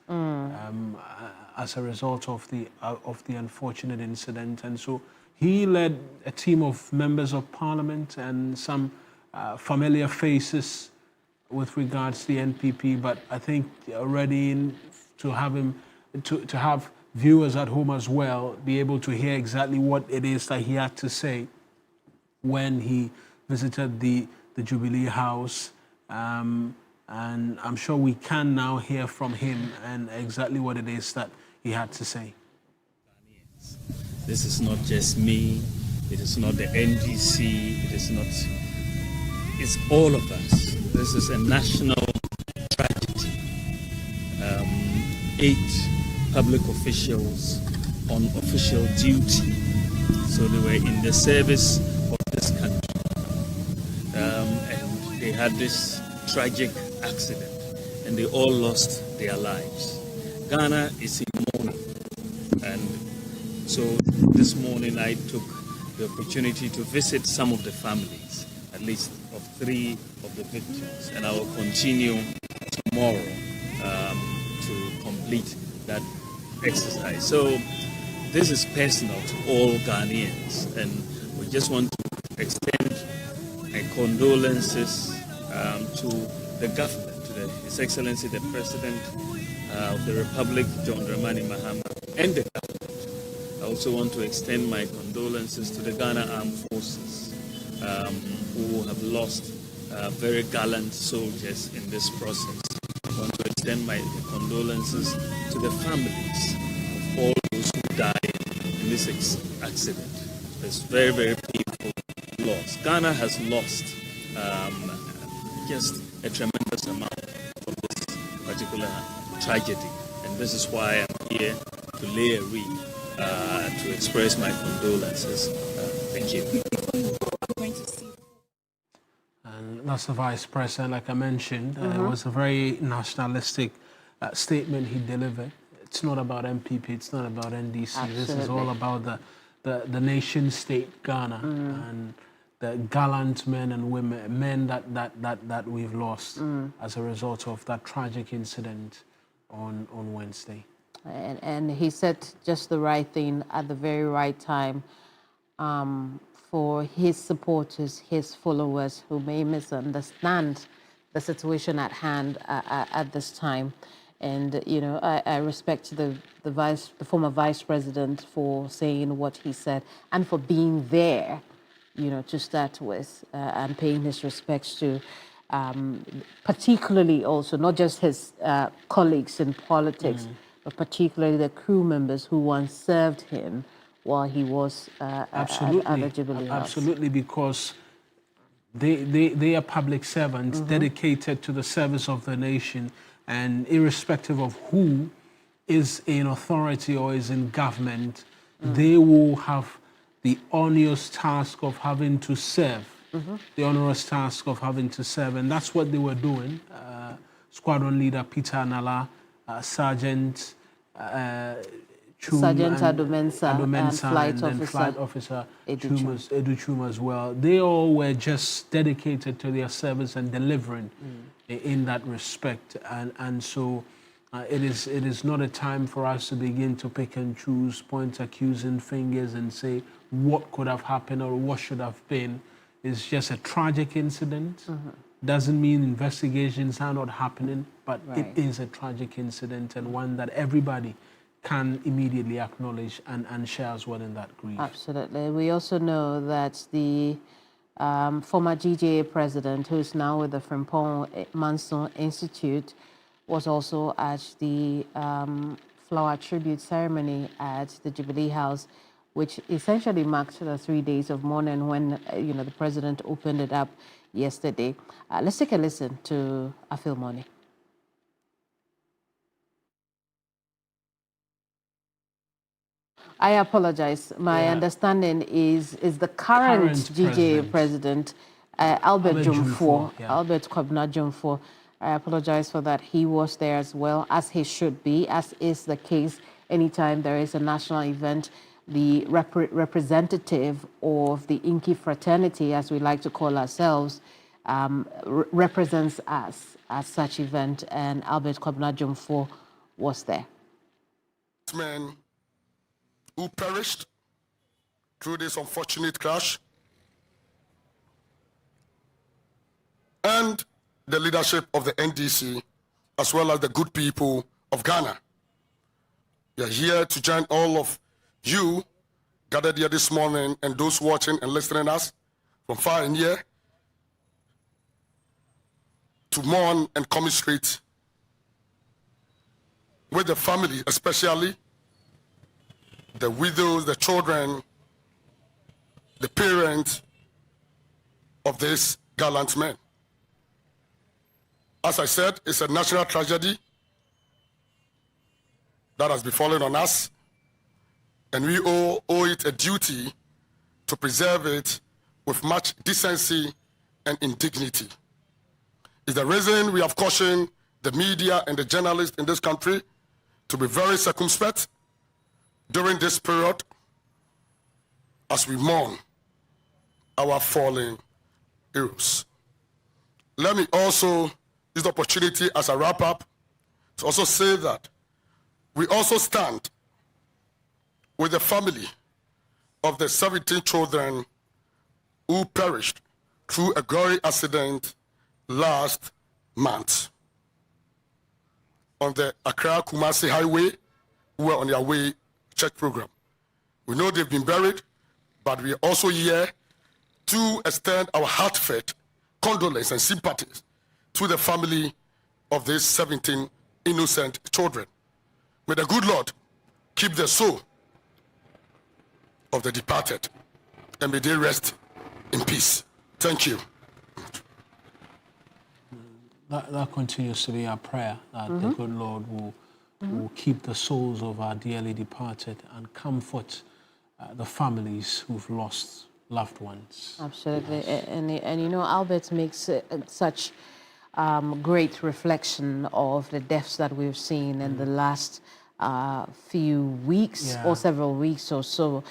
as a result of the unfortunate incident. And so he led a team of members of parliament and some familiar faces with regards to the NPP. But I think already to have viewers at home as well be able to hear exactly what it is that he had to say when he visited the Jubilee House. And I'm sure we can now hear from him and exactly what it is that he had to say. This is not just me, it is not the NGC, it's all of us. This is a national tragedy. 8 public officials on official duty. So they were in the service of this country. And they had this tragic accident and they all lost their lives. Ghana is in mourning. And so this morning I took the opportunity to visit some of the families, at least of 3 of the victims. And I will continue tomorrow to complete that exercise. So this is personal to all Ghanaians, and we just want to extend my condolences to the government, to His Excellency the President of the Republic, John Dramani Mahama, and the government. I also want to extend my condolences to the Ghana Armed Forces who have lost very gallant soldiers in this process. I want to extend my condolences to the families of all those who died in this accident. It's very, very painful loss. Ghana has lost just a tremendous amount from this particular tragedy. And this is why I'm here to lay a wreath to express my condolences. Thank you. And that's the Vice President, like I mentioned. It was a very nationalistic statement he delivered. It's not about MPP, it's not about NDC. Absolutely. This is all about the nation state Ghana and the gallant men and women, that we've lost as a result of that tragic incident on Wednesday. And he said just the right thing at the very right time for his supporters, his followers who may misunderstand the situation at hand at this time. And, you know, I respect the former vice president for saying what he said and for being there, you know, to start with, and paying his respects to particularly also not just his colleagues in politics, but particularly the crew members who once served him while he was at the Jubilee House. Absolutely, because they are public servants dedicated to the service of the nation, and irrespective of who is in authority or is in government, they will have the onerous task of having to serve. The onerous task of having to serve, and that's what they were doing. Squadron leader Peter Anala, Sergeant Sergeant Adomensa and Flight Officer Edu Chuma as well. They all were just dedicated to their service and delivering in that respect. And so it is not a time for us to begin to pick and choose, point accusing fingers and say what could have happened or what should have been. It's just a tragic incident. Doesn't mean investigations are not happening, but it is a tragic incident and one that everybody can immediately acknowledge and share as well in that grief. Absolutely. We also know that the former GJA president, who is now with the Frimpong Manson Institute, was also at the flower tribute ceremony at the Jubilee House, which essentially marked the 3 days of mourning when the president opened it up yesterday. Let's take a listen to Afil Moni. I apologize. My understanding is the current GJA president, Albert Jumfo, Albert Kwabena Jumfo. I apologize for that. He was there as well, as he should be, as is the case anytime there is a national event. The representative of the Inky fraternity, as we like to call ourselves, represents us at such event, and Albert Kwabena Jumfo was there. Men who perished through this unfortunate crash, and the leadership of the NDC, as well as the good people of Ghana. We are here to join all of you gathered here this morning and those watching and listening us from far and near to mourn and commiserate with the family, especially the widows, the children, the parents of this gallant man. As I said, it's a national tragedy that has befallen on us, and we owe it a duty to preserve it with much decency and indignity. It's the reason we have cautioned the media and the journalists in this country to be very circumspect during this period as we mourn our fallen heroes. Let me also use the opportunity as a wrap-up to also say that we also stand with the family of the 17 children who perished through a gory accident last month on the Accra-Kumasi highway, who were on their way church program. We know they've been buried, but we are also here to extend our heartfelt condolences and sympathies to the family of these 17 innocent children. May the good Lord keep the soul of the departed, and may they rest in peace. Thank you. That continues to be our prayer, that the good Lord will keep the souls of our dearly departed and comfort the families who've lost loved ones. Absolutely. Yes. And Albert makes such great reflection of the deaths that we've seen in the last few weeks or several weeks or so.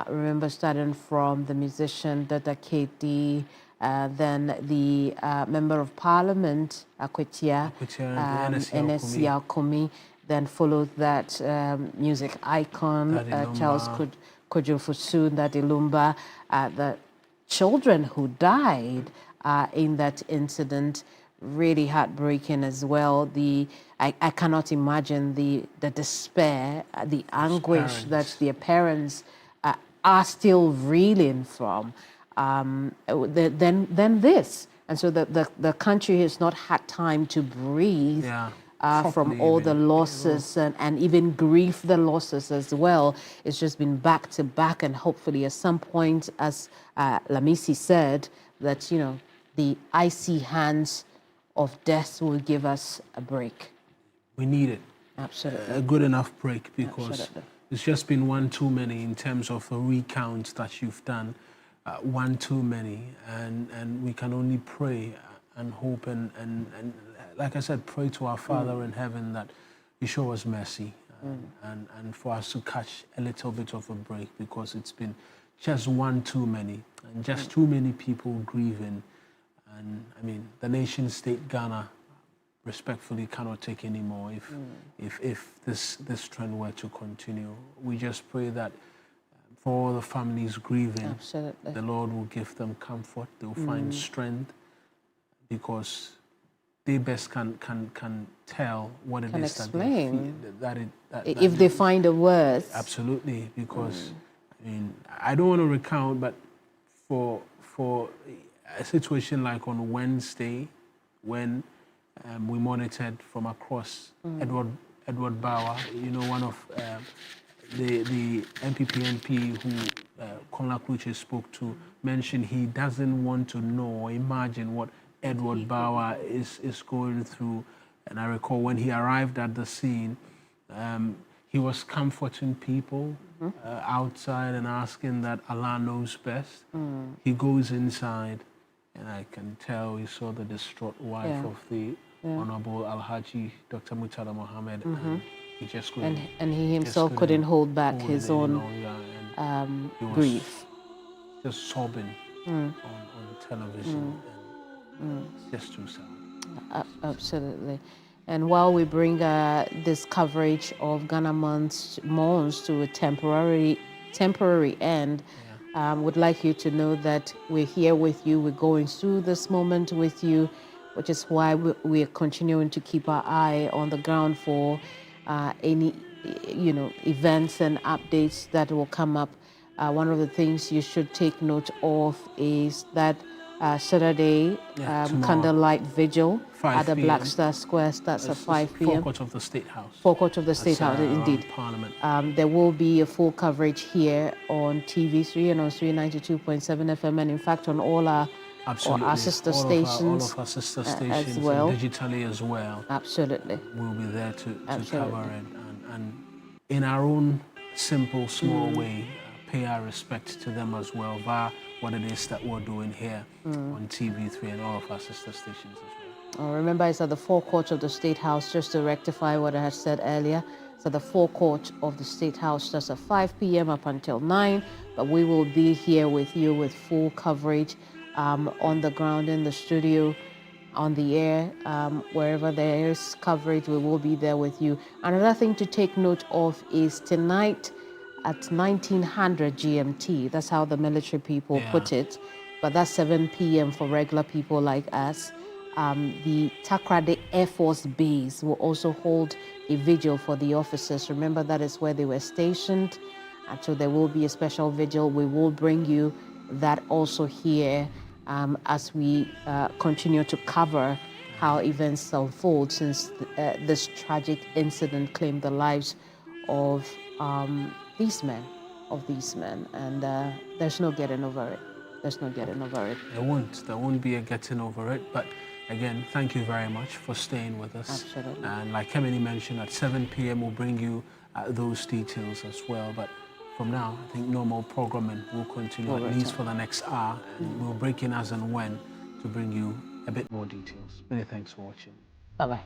Remember, starting from the musician Dada KD, then the Member of Parliament, Akwetia NSC Alkomi, then followed that music icon, Charles Kojo-Fosu, Daddy Lumba, the children who died in that incident. Really heartbreaking as well. I cannot imagine the despair, the anguish that their parents are still reeling from. Then this, and so the country has not had time to breathe properly from all the even, losses and even grief the losses as well. It's just been back to back, and hopefully at some point, as Lamisi said, that, you know, the icy hands of death will give us a break. we need it. Absolutely. A good enough break, because Absolutely. it's just been one too many in terms of the recount that you've done. One too many, and we can only pray and hope and like I said, pray to our Father in heaven that He show us mercy and for us to catch a little bit of a break, because it's been just one too many and just too many people grieving. And I mean, the nation state Ghana respectfully cannot take any more if this trend were to continue. We just pray that for all the families grieving, absolutely, the Lord will give them comfort. They'll find strength, because they best can tell what it can is explain. that if they find the words. Absolutely, because I mean, I don't want to recount, but for a situation like on Wednesday, when we monitored from across Edward Bauer, you know, one of the MPP MP who Konla Kluche spoke to, mentioned he doesn't want to know or imagine what Edward Bauer is going through. And I recall when he arrived at the scene, he was comforting people outside and asking that Allah knows best. He goes inside, and I can tell he saw the distraught wife of the Honorable Alhaji Dr. Murtala Mohammed, and he just couldn't. And he himself couldn't hold back his own grief. Just sobbing on television. It's just too sad. Absolutely. And while we bring this coverage of Ghana mourns to a temporary end, would like you to know that we're here with you. We're going through this moment with you, which is why we're continuing to keep our eye on the ground for any, you know, events and updates that will come up. One of the things you should take note of is that Saturday candlelight vigil at the Black Star Square starts at 5 p.m. Forecourt of the State House. Forecourt of the State House, indeed. Parliament. There will be a full coverage here on TV3 and on 392.7 FM, and in fact on all our sister stations, all of our sister stations as well, and digitally as well. Absolutely, we'll be there to cover it, and in our own simple, small way, pay our respect to them as well via what it is that we're doing here on TV3 and all of our sister stations as well. Remember, it's at the forecourt of the State House, just to rectify what I had said earlier. So the forecourt of the State House starts at 5 p.m. up until 9, but we will be here with you with full coverage on the ground, in the studio, on the air, wherever there is coverage, we will be there with you. Another thing to take note of is tonight at 1900 GMT, that's how the military people put it, but that's 7 p.m. for regular people like us. The Takrade Air Force Base will also hold a vigil for the officers. Remember, that is where they were stationed, and so there will be a special vigil. We will bring you that also here as we continue to cover how events unfold since this tragic incident claimed the lives of these men, and there's no getting over it. There's no getting over it. There won't be a getting over it, but again, thank you very much for staying with us. Absolutely. And like Kemini mentioned, at 7 p.m. we'll bring you those details as well, but from now, I think normal programming will continue at least for the next hour, and we'll break in as and when to bring you a bit more details. Many thanks for watching. Bye-bye.